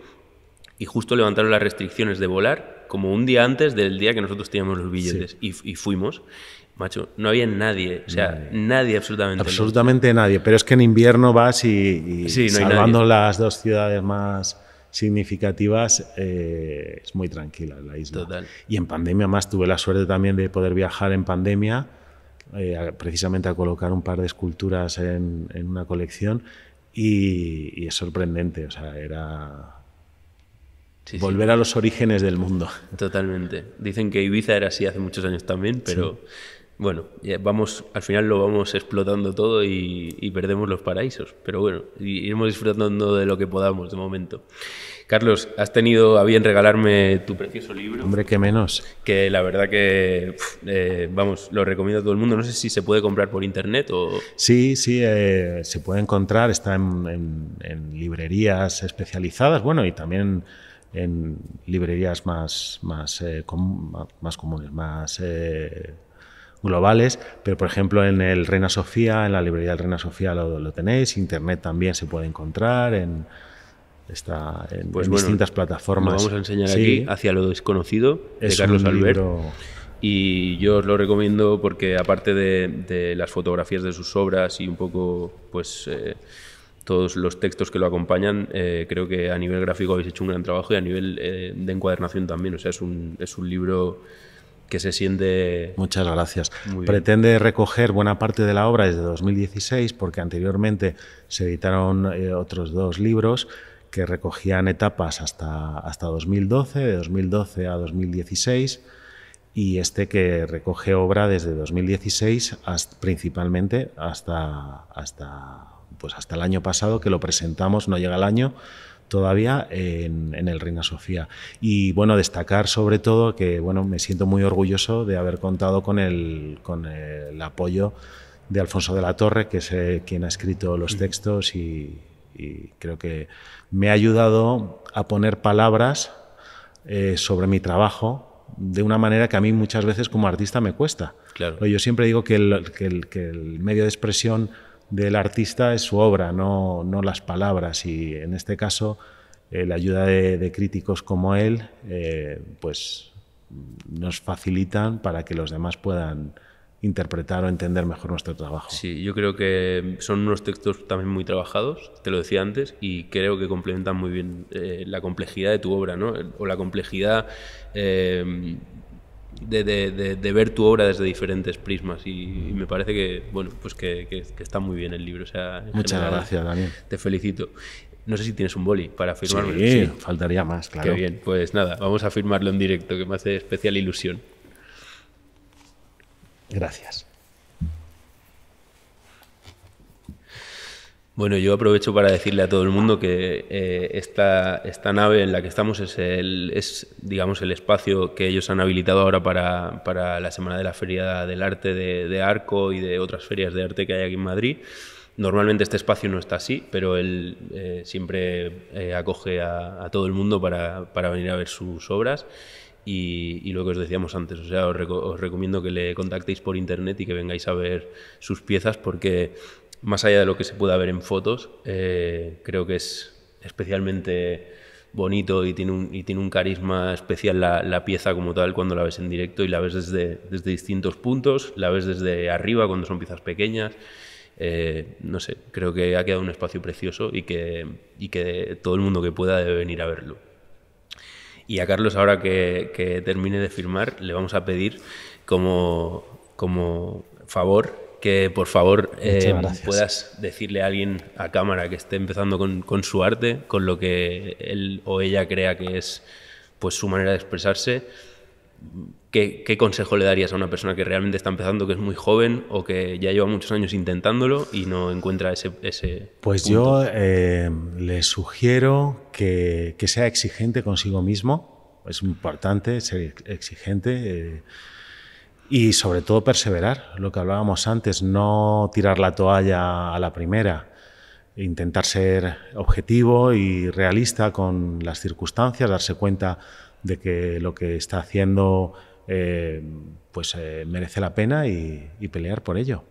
y justo levantaron las restricciones de volar como un día antes del día que nosotros teníamos los billetes, y fuimos. Macho, no había nadie, nadie absolutamente. Absolutamente nadie, pero es que en invierno vas y salvando las dos ciudades más significativas, es muy tranquila la isla. Total. Y en pandemia más tuve la suerte también de poder viajar en pandemia, precisamente a colocar un par de esculturas en una colección, y es sorprendente, era... volver a los orígenes del mundo. Totalmente. Dicen que Ibiza era así hace muchos años también, pero al final lo vamos explotando todo y perdemos los paraísos. Pero iremos disfrutando de lo que podamos de momento. Carlos, has tenido a bien regalarme tu precioso libro. Hombre, qué menos. Que la verdad que, lo recomiendo a todo el mundo. No sé si se puede comprar por internet o... Sí, se puede encontrar. Está en librerías especializadas, y también en librerías más comunes, más globales, pero por ejemplo en el Reina Sofía, en la librería del Reina Sofía lo tenéis. Internet también se puede encontrar, está en distintas plataformas. Lo vamos a enseñar aquí, Hacia lo desconocido, de Carlos Albert. Y yo os lo recomiendo porque, aparte de las fotografías de sus obras y un poco todos los textos que lo acompañan, creo que a nivel gráfico habéis hecho un gran trabajo, y a nivel de encuadernación también. Es un libro que se siente... Muchas gracias. Muy bien. Pretende recoger buena parte de la obra desde 2016, porque anteriormente se editaron otros 2 libros que recogían etapas hasta 2012, de 2012 a 2016, y este que recoge obra desde 2016 principalmente hasta el año pasado, que lo presentamos, no llega el año todavía, en el Reina Sofía. Y bueno, destacar sobre todo que bueno, me siento muy orgulloso de haber contado con el apoyo de Alfonso de la Torre, que es quien ha escrito los textos, y creo que me ha ayudado a poner palabras sobre mi trabajo de una manera que a mí muchas veces como artista me cuesta. Claro. Yo siempre digo que el medio de expresión del artista es su obra, no las palabras, y en este caso la ayuda de críticos como él pues nos facilitan para que los demás puedan interpretar o entender mejor nuestro trabajo. Sí, yo creo que son unos textos también muy trabajados, te lo decía antes, y creo que complementan muy bien la complejidad de tu obra, ¿no? O la complejidad de ver tu obra desde diferentes prismas, y me parece que, bueno, pues que está muy bien el libro. O sea, muchas gracias, Daniel. Te felicito. No sé si tienes un boli para firmarlo. Sí, faltaría más, claro. Qué bien, pues nada, vamos a firmarlo en directo, que me hace especial ilusión. Gracias. Bueno, yo aprovecho para decirle a todo el mundo que esta nave en la que estamos es, digamos, el espacio que ellos han habilitado ahora para la Semana de la Feria del Arte de Arco y de otras ferias de arte que hay aquí en Madrid. Normalmente este espacio no está así, pero él siempre acoge a todo el mundo para venir a ver sus obras. Y lo que os decíamos antes, o sea, os recomiendo que le contactéis por internet y que vengáis a ver sus piezas, porque más allá de lo que se pueda ver en fotos, creo que es especialmente bonito y tiene un carisma especial la pieza como tal cuando la ves en directo, y la ves desde distintos puntos, la ves desde arriba cuando son piezas pequeñas. No sé, creo que ha quedado un espacio precioso y que todo el mundo que pueda debe venir a verlo. Y a Carlos, ahora que termine de firmar, le vamos a pedir como favor que por favor puedas decirle a alguien a cámara que esté empezando con su arte, con lo que él o ella crea que es pues su manera de expresarse. ¿Qué consejo le darías a una persona que realmente está empezando, que es muy joven o que ya lleva muchos años intentándolo y no encuentra ese Pues punto? Yo le sugiero que sea exigente consigo mismo. Es importante ser exigente y sobre todo perseverar, lo que hablábamos antes, no tirar la toalla a la primera, intentar ser objetivo y realista con las circunstancias, darse cuenta de que lo que está haciendo merece la pena y pelear por ello.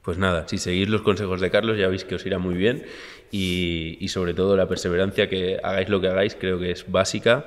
Pues nada, si seguís los consejos de Carlos ya veis que os irá muy bien, y sobre todo la perseverancia, que hagáis lo que hagáis, creo que es básica.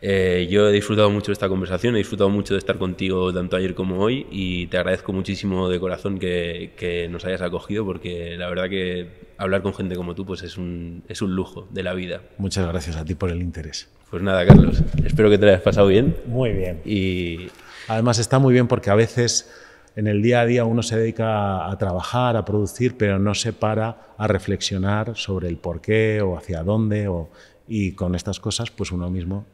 Yo he disfrutado mucho de esta conversación, he disfrutado mucho de estar contigo tanto ayer como hoy, y te agradezco muchísimo de corazón que nos hayas acogido, porque la verdad que hablar con gente como tú pues es un lujo de la vida. Muchas gracias a ti por el interés. Pues nada, Carlos, espero que te lo hayas pasado bien. Muy bien. Y además está muy bien porque a veces en el día a día uno se dedica a trabajar, a producir, pero no se para a reflexionar sobre el porqué o hacia dónde, y con estas cosas pues uno mismo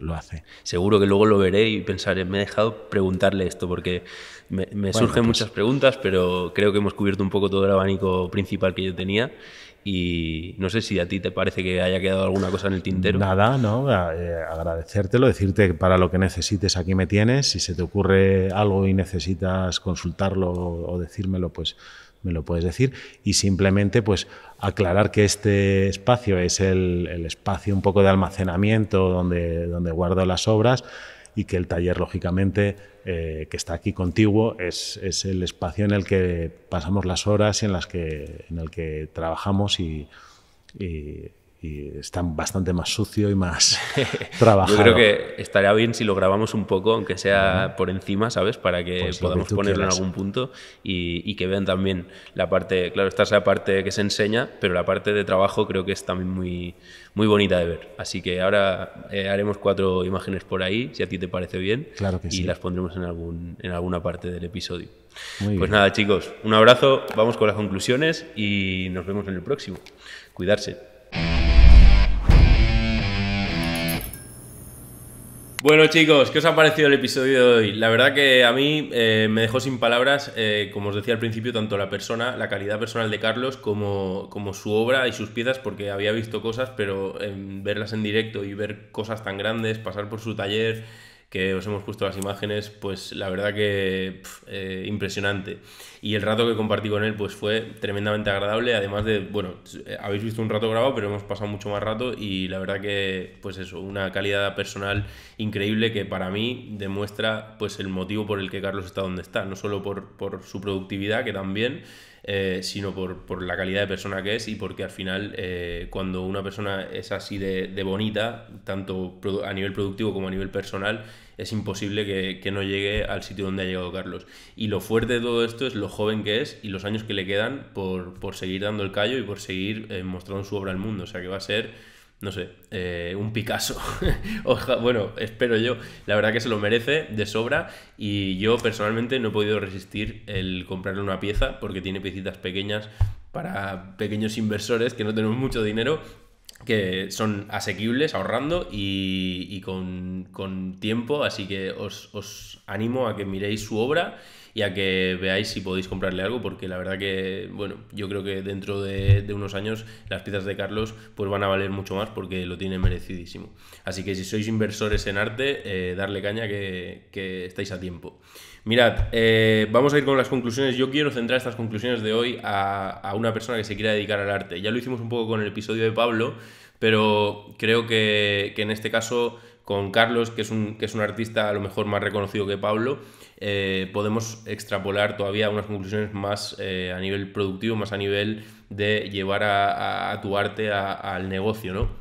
lo hace. Seguro que luego lo veré y pensaré, me he dejado preguntarle esto, porque me surgen muchas preguntas, pero creo que hemos cubierto un poco todo el abanico principal que yo tenía. Y no sé si a ti te parece que haya quedado alguna cosa en el tintero. Nada, ¿no? Agradecértelo, decirte que para lo que necesites aquí me tienes. Si se te ocurre algo y necesitas consultarlo o decírmelo, pues me lo puedes decir. Y simplemente pues aclarar que este espacio es el espacio un poco de almacenamiento donde guardo las obras, y que el taller, lógicamente, que está aquí contiguo, es el espacio en el que pasamos las horas y en el que trabajamos y y está bastante más sucio y más trabajado. Yo creo que estaría bien si lo grabamos un poco, aunque sea por encima, ¿sabes? Para que pues podamos ponerlo en algún punto y que vean también la parte, claro, esta es la parte que se enseña, pero la parte de trabajo creo que es también muy, muy bonita de ver. Así que ahora haremos 4 imágenes por ahí, si a ti te parece bien, claro que y sí. las pondremos en alguna parte del episodio. Muy pues bien. nada, chicos, un abrazo, vamos con las conclusiones y nos vemos en el próximo. Cuidarse. Bueno, chicos, ¿qué os ha parecido el episodio de hoy? La verdad que a mí me dejó sin palabras, como os decía al principio, tanto la persona, la calidad personal de Carlos, como su obra y sus piezas, porque había visto cosas, pero verlas en directo y ver cosas tan grandes, pasar por su taller, que os hemos puesto las imágenes, pues la verdad que impresionante. Y el rato que compartí con él pues fue tremendamente agradable, además de, bueno, habéis visto un rato grabado, pero hemos pasado mucho más rato y la verdad que, pues eso, una calidad personal increíble que para mí demuestra pues el motivo por el que Carlos está donde está, no solo por su productividad, que también, sino por la calidad de persona que es y porque al final cuando una persona es así de bonita, tanto a nivel productivo como a nivel personal, es imposible que no llegue al sitio donde ha llegado Carlos. Y lo fuerte de todo esto es lo joven que es y los años que le quedan por seguir dando el callo y por seguir mostrando su obra al mundo. O sea que va a ser, no sé, un Picasso. Bueno, espero yo. La verdad que se lo merece de sobra y yo personalmente no he podido resistir el comprarle una pieza porque tiene piecitas pequeñas para pequeños inversores que no tenemos mucho dinero, que son asequibles ahorrando y con tiempo, así que os animo a que miréis su obra y a que veáis si podéis comprarle algo, porque la verdad que, bueno, yo creo que dentro de unos años las piezas de Carlos pues van a valer mucho más porque lo tiene merecidísimo. Así que si sois inversores en arte, darle caña que estáis a tiempo. Mirad, vamos a ir con las conclusiones. Yo quiero centrar estas conclusiones de hoy a una persona que se quiera dedicar al arte. Ya lo hicimos un poco con el episodio de Pablo, pero creo que en este caso con Carlos, que es un artista a lo mejor más reconocido que Pablo, podemos extrapolar todavía unas conclusiones más a nivel productivo, más a nivel de llevar a tu arte al negocio, ¿no?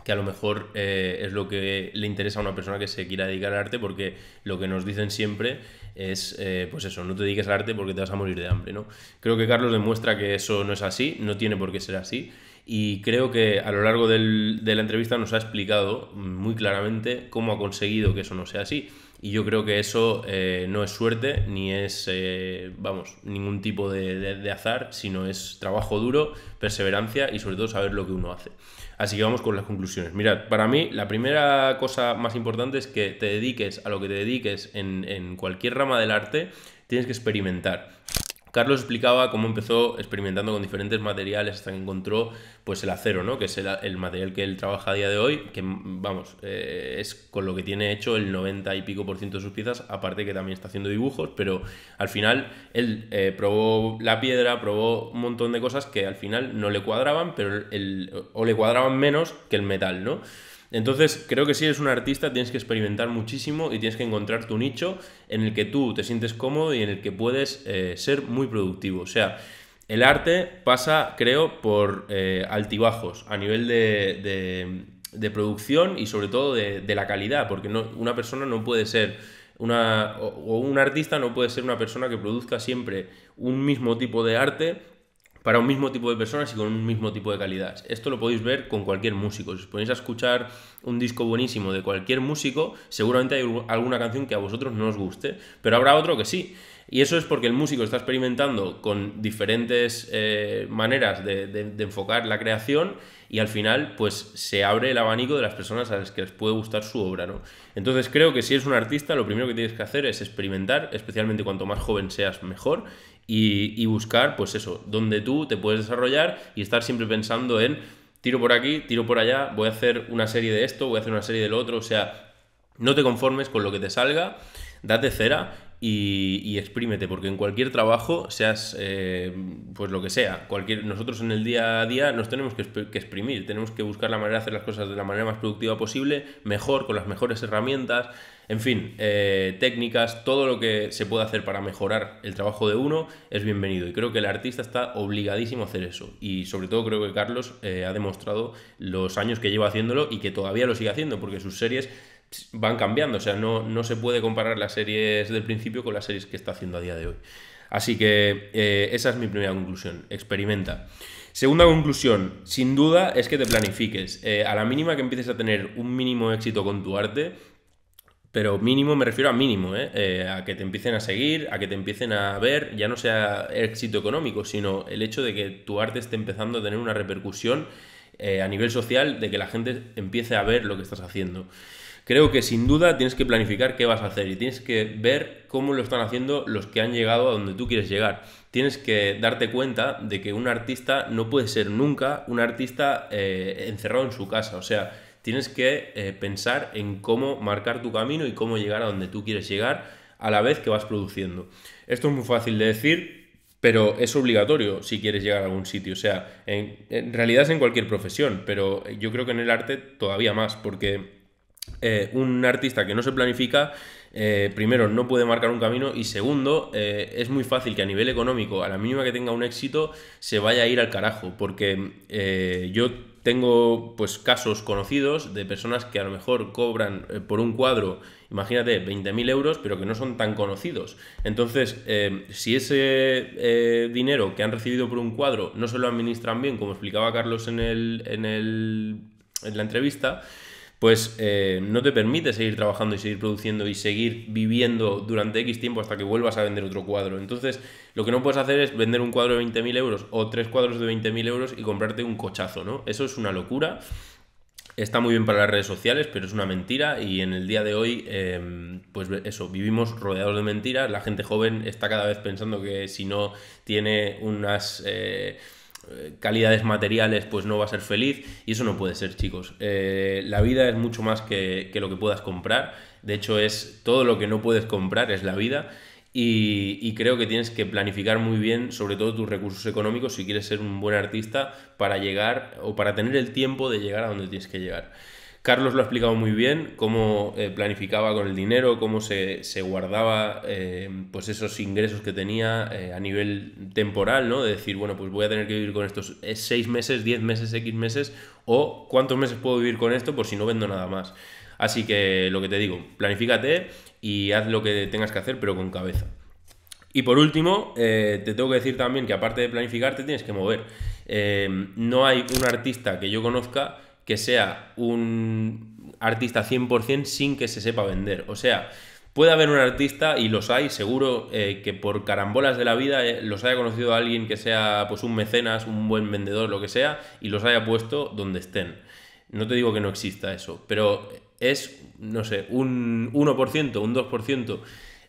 Que a lo mejor es lo que le interesa a una persona que se quiera dedicar al arte, porque lo que nos dicen siempre es, pues eso, no te dediques al arte porque te vas a morir de hambre, ¿no? Creo que Carlos demuestra que eso no es así, no tiene por qué ser así, y creo que a lo largo de la entrevista nos ha explicado muy claramente cómo ha conseguido que eso no sea así. Y yo creo que eso no es suerte, ni es, ningún tipo de azar, sino es trabajo duro, perseverancia y sobre todo saber lo que uno hace. Así que vamos con las conclusiones. Mirad, para mí la primera cosa más importante es que te dediques a lo que te dediques en cualquier rama del arte, tienes que experimentar. Carlos explicaba cómo empezó experimentando con diferentes materiales hasta que encontró pues el acero, ¿no? Que es el material que él trabaja a día de hoy, que vamos, es con lo que tiene hecho el 90 y pico % de sus piezas, aparte que también está haciendo dibujos, pero al final él probó la piedra, probó un montón de cosas que al final no le cuadraban, pero o le cuadraban menos que el metal, ¿no? Entonces creo que si eres un artista tienes que experimentar muchísimo y tienes que encontrar tu nicho en el que tú te sientes cómodo y en el que puedes ser muy productivo. O sea, el arte pasa, creo, por altibajos a nivel de producción y sobre todo de la calidad, porque una persona no puede ser o un artista no puede ser una persona que produzca siempre un mismo tipo de arte para un mismo tipo de personas y con un mismo tipo de calidad. Esto lo podéis ver con cualquier músico. Si os ponéis a escuchar un disco buenísimo de cualquier músico, seguramente hay alguna canción que a vosotros no os guste, pero habrá otro que sí. Y eso es porque el músico está experimentando con diferentes maneras de enfocar la creación y al final pues se abre el abanico de las personas a las que les puede gustar su obra, ¿no? Entonces creo que si eres un artista lo primero que tienes que hacer es experimentar, especialmente cuanto más joven seas mejor, y buscar pues eso, donde tú te puedes desarrollar y estar siempre pensando en tiro por aquí, tiro por allá, voy a hacer una serie de esto, voy a hacer una serie de lo otro. O sea, no te conformes con lo que te salga, date cera y exprímete, porque en cualquier trabajo, seas pues lo que sea, nosotros en el día a día nos tenemos que exprimir, tenemos que buscar la manera de hacer las cosas de la manera más productiva posible, mejor, con las mejores herramientas, en fin, técnicas, todo lo que se pueda hacer para mejorar el trabajo de uno es bienvenido, y creo que el artista está obligadísimo a hacer eso, y sobre todo creo que Carlos ha demostrado los años que lleva haciéndolo y que todavía lo sigue haciendo, porque sus series van cambiando, o sea, no se puede comparar las series del principio con las series que está haciendo a día de hoy. Así que esa es mi primera conclusión, experimenta. Segunda conclusión, sin duda, es que te planifiques. A la mínima que empieces a tener un mínimo éxito con tu arte, pero mínimo me refiero a mínimo, a que te empiecen a seguir, a que te empiecen a ver, ya no sea éxito económico, sino el hecho de que tu arte esté empezando a tener una repercusión a nivel social, de que la gente empiece a ver lo que estás haciendo. Creo que sin duda tienes que planificar qué vas a hacer y tienes que ver cómo lo están haciendo los que han llegado a donde tú quieres llegar. Tienes que darte cuenta de que un artista no puede ser nunca un artista encerrado en su casa. O sea, tienes que pensar en cómo marcar tu camino y cómo llegar a donde tú quieres llegar a la vez que vas produciendo. Esto es muy fácil de decir, pero es obligatorio si quieres llegar a algún sitio. O sea, en realidad es en cualquier profesión, pero yo creo que en el arte todavía más, porque un artista que no se planifica, primero no puede marcar un camino, y segundo, es muy fácil que a nivel económico, a la mínima que tenga un éxito, se vaya a ir al carajo, porque yo tengo pues casos conocidos de personas que a lo mejor cobran por un cuadro, imagínate, 20.000 euros, pero que no son tan conocidos. Entonces, si ese dinero que han recibido por un cuadro no se lo administran bien, como explicaba Carlos en la entrevista, pues no te permite seguir trabajando y seguir produciendo y seguir viviendo durante X tiempo hasta que vuelvas a vender otro cuadro. Entonces, lo que no puedes hacer es vender un cuadro de 20.000 euros o 3 cuadros de 20.000 euros y comprarte un cochazo, ¿no? Eso es una locura. Está muy bien para las redes sociales, pero es una mentira, y en el día de hoy, pues eso, vivimos rodeados de mentiras. La gente joven está cada vez pensando que si no tiene unas calidades materiales, pues no va a ser feliz, y eso no puede ser, chicos. La vida es mucho más que lo que puedas comprar. De hecho, es todo lo que no puedes comprar, es la vida. Y creo que tienes que planificar muy bien, sobre todo tus recursos económicos, si quieres ser un buen artista, para llegar, o para tener el tiempo de llegar a donde tienes que llegar. Carlos lo ha explicado muy bien, cómo planificaba con el dinero, cómo se guardaba pues esos ingresos que tenía a nivel temporal, ¿no? De decir, bueno, pues voy a tener que vivir con estos 6 meses, 10 meses, X meses, o cuántos meses puedo vivir con esto por si no vendo nada más. Así que lo que te digo, planifícate y haz lo que tengas que hacer, pero con cabeza. Y por último, te tengo que decir también que aparte de planificar, te tienes que mover. No hay un artista que yo conozca que sea un artista 100% sin que se sepa vender. O sea, puede haber un artista, y los hay, seguro, que por carambolas de la vida los haya conocido a alguien que sea pues un mecenas, un buen vendedor, lo que sea, y los haya puesto donde estén. No te digo que no exista eso, pero es, no sé, un 1%, un 2%.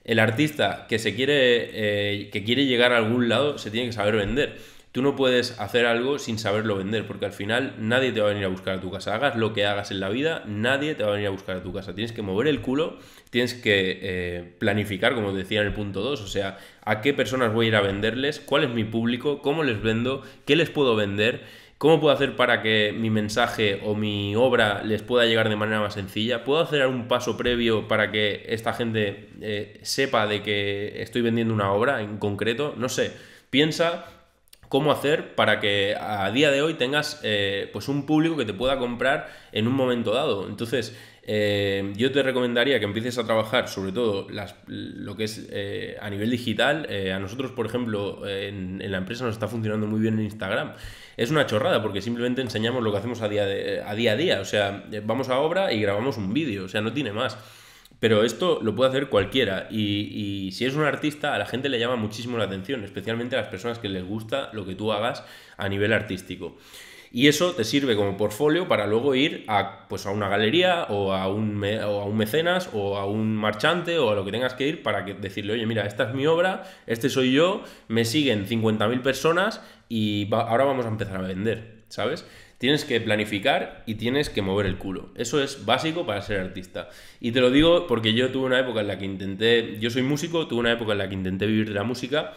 El artista que quiere llegar a algún lado se tiene que saber vender. Tú no puedes hacer algo sin saberlo vender, porque al final nadie te va a venir a buscar a tu casa. Hagas lo que hagas en la vida, nadie te va a venir a buscar a tu casa. Tienes que mover el culo, tienes que planificar, como decía en el punto 2, o sea, a qué personas voy a ir a venderles, cuál es mi público, cómo les vendo, qué les puedo vender, cómo puedo hacer para que mi mensaje o mi obra les pueda llegar de manera más sencilla. ¿Puedo hacer algún paso previo para que esta gente sepa de que estoy vendiendo una obra en concreto? No sé, piensa cómo hacer para que a día de hoy tengas pues un público que te pueda comprar en un momento dado. Entonces, yo te recomendaría que empieces a trabajar sobre todo lo que es a nivel digital. A nosotros, por ejemplo, en la empresa nos está funcionando muy bien en Instagram. Es una chorrada porque simplemente enseñamos lo que hacemos a día a día. O sea, vamos a obra y grabamos un vídeo, o sea, no tiene más. Pero esto lo puede hacer cualquiera, y si eres un artista, a la gente le llama muchísimo la atención, especialmente a las personas que les gusta lo que tú hagas a nivel artístico. Y eso te sirve como portfolio para luego ir pues a una galería o a un mecenas o a un marchante o a lo que tengas que ir para decirle, oye, mira, esta es mi obra, este soy yo, me siguen 50.000 personas y ahora vamos a empezar a vender. ¿sabes? Tienes que planificar y tienes que mover el culo. Eso es básico para ser artista. Y te lo digo porque yo tuve una época en la que yo soy músico, tuve una época en la que intenté vivir de la música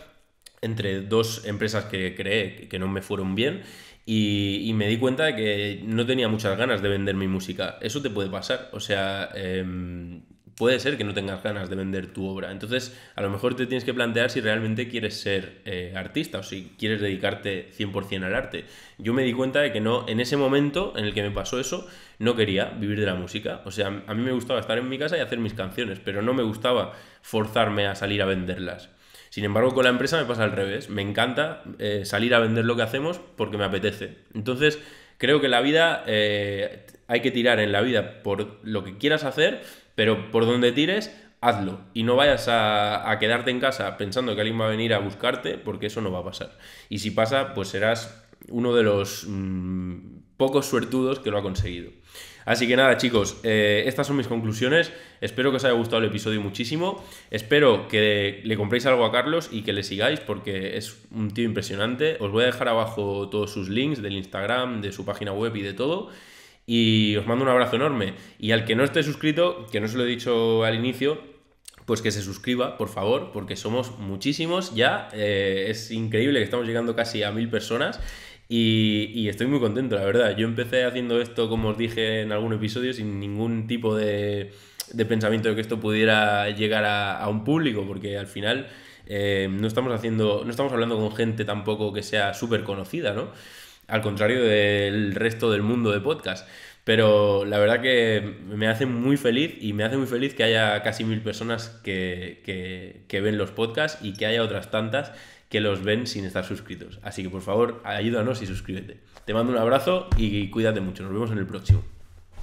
entre dos empresas que creé que no me fueron bien y me di cuenta de que no tenía muchas ganas de vender mi música. Eso te puede pasar, o sea, puede ser que no tengas ganas de vender tu obra. Entonces, a lo mejor te tienes que plantear si realmente quieres ser artista o si quieres dedicarte 100% al arte. Yo me di cuenta de que no, en ese momento en el que me pasó eso, no quería vivir de la música. O sea, a mí me gustaba estar en mi casa y hacer mis canciones, pero no me gustaba forzarme a salir a venderlas. Sin embargo, con la empresa me pasa al revés. Me encanta salir a vender lo que hacemos porque me apetece. Entonces, creo que la vida, hay que tirar en la vida por lo que quieras hacer, pero por donde tires, hazlo. Y no vayas a quedarte en casa pensando que alguien va a venir a buscarte, porque eso no va a pasar. Y si pasa, pues serás uno de los pocos suertudos que lo ha conseguido. Así que nada, chicos, estas son mis conclusiones. Espero que os haya gustado el episodio muchísimo. Espero que le compréis algo a Carlos y que le sigáis porque es un tío impresionante. Os voy a dejar abajo todos sus links del Instagram, de su página web y de todo. Y os mando un abrazo enorme. Y al que no esté suscrito, que no se lo he dicho al inicio, pues que se suscriba, por favor, porque somos muchísimos ya. Es increíble que estamos llegando casi a 1000 personas. Y estoy muy contento, la verdad. Yo empecé haciendo esto, como os dije en algún episodio, sin ningún tipo de pensamiento de que esto pudiera llegar a un público, porque al final no estamos hablando con gente tampoco que sea súper conocida, ¿no? Al contrario del resto del mundo de podcast. Pero la verdad que me hace muy feliz y me hace muy feliz que haya casi 1000 personas que ven los podcasts y que haya otras tantas que los ven sin estar suscritos. Así que por favor, ayúdanos y suscríbete. Te mando un abrazo y cuídate mucho. Nos vemos en el próximo.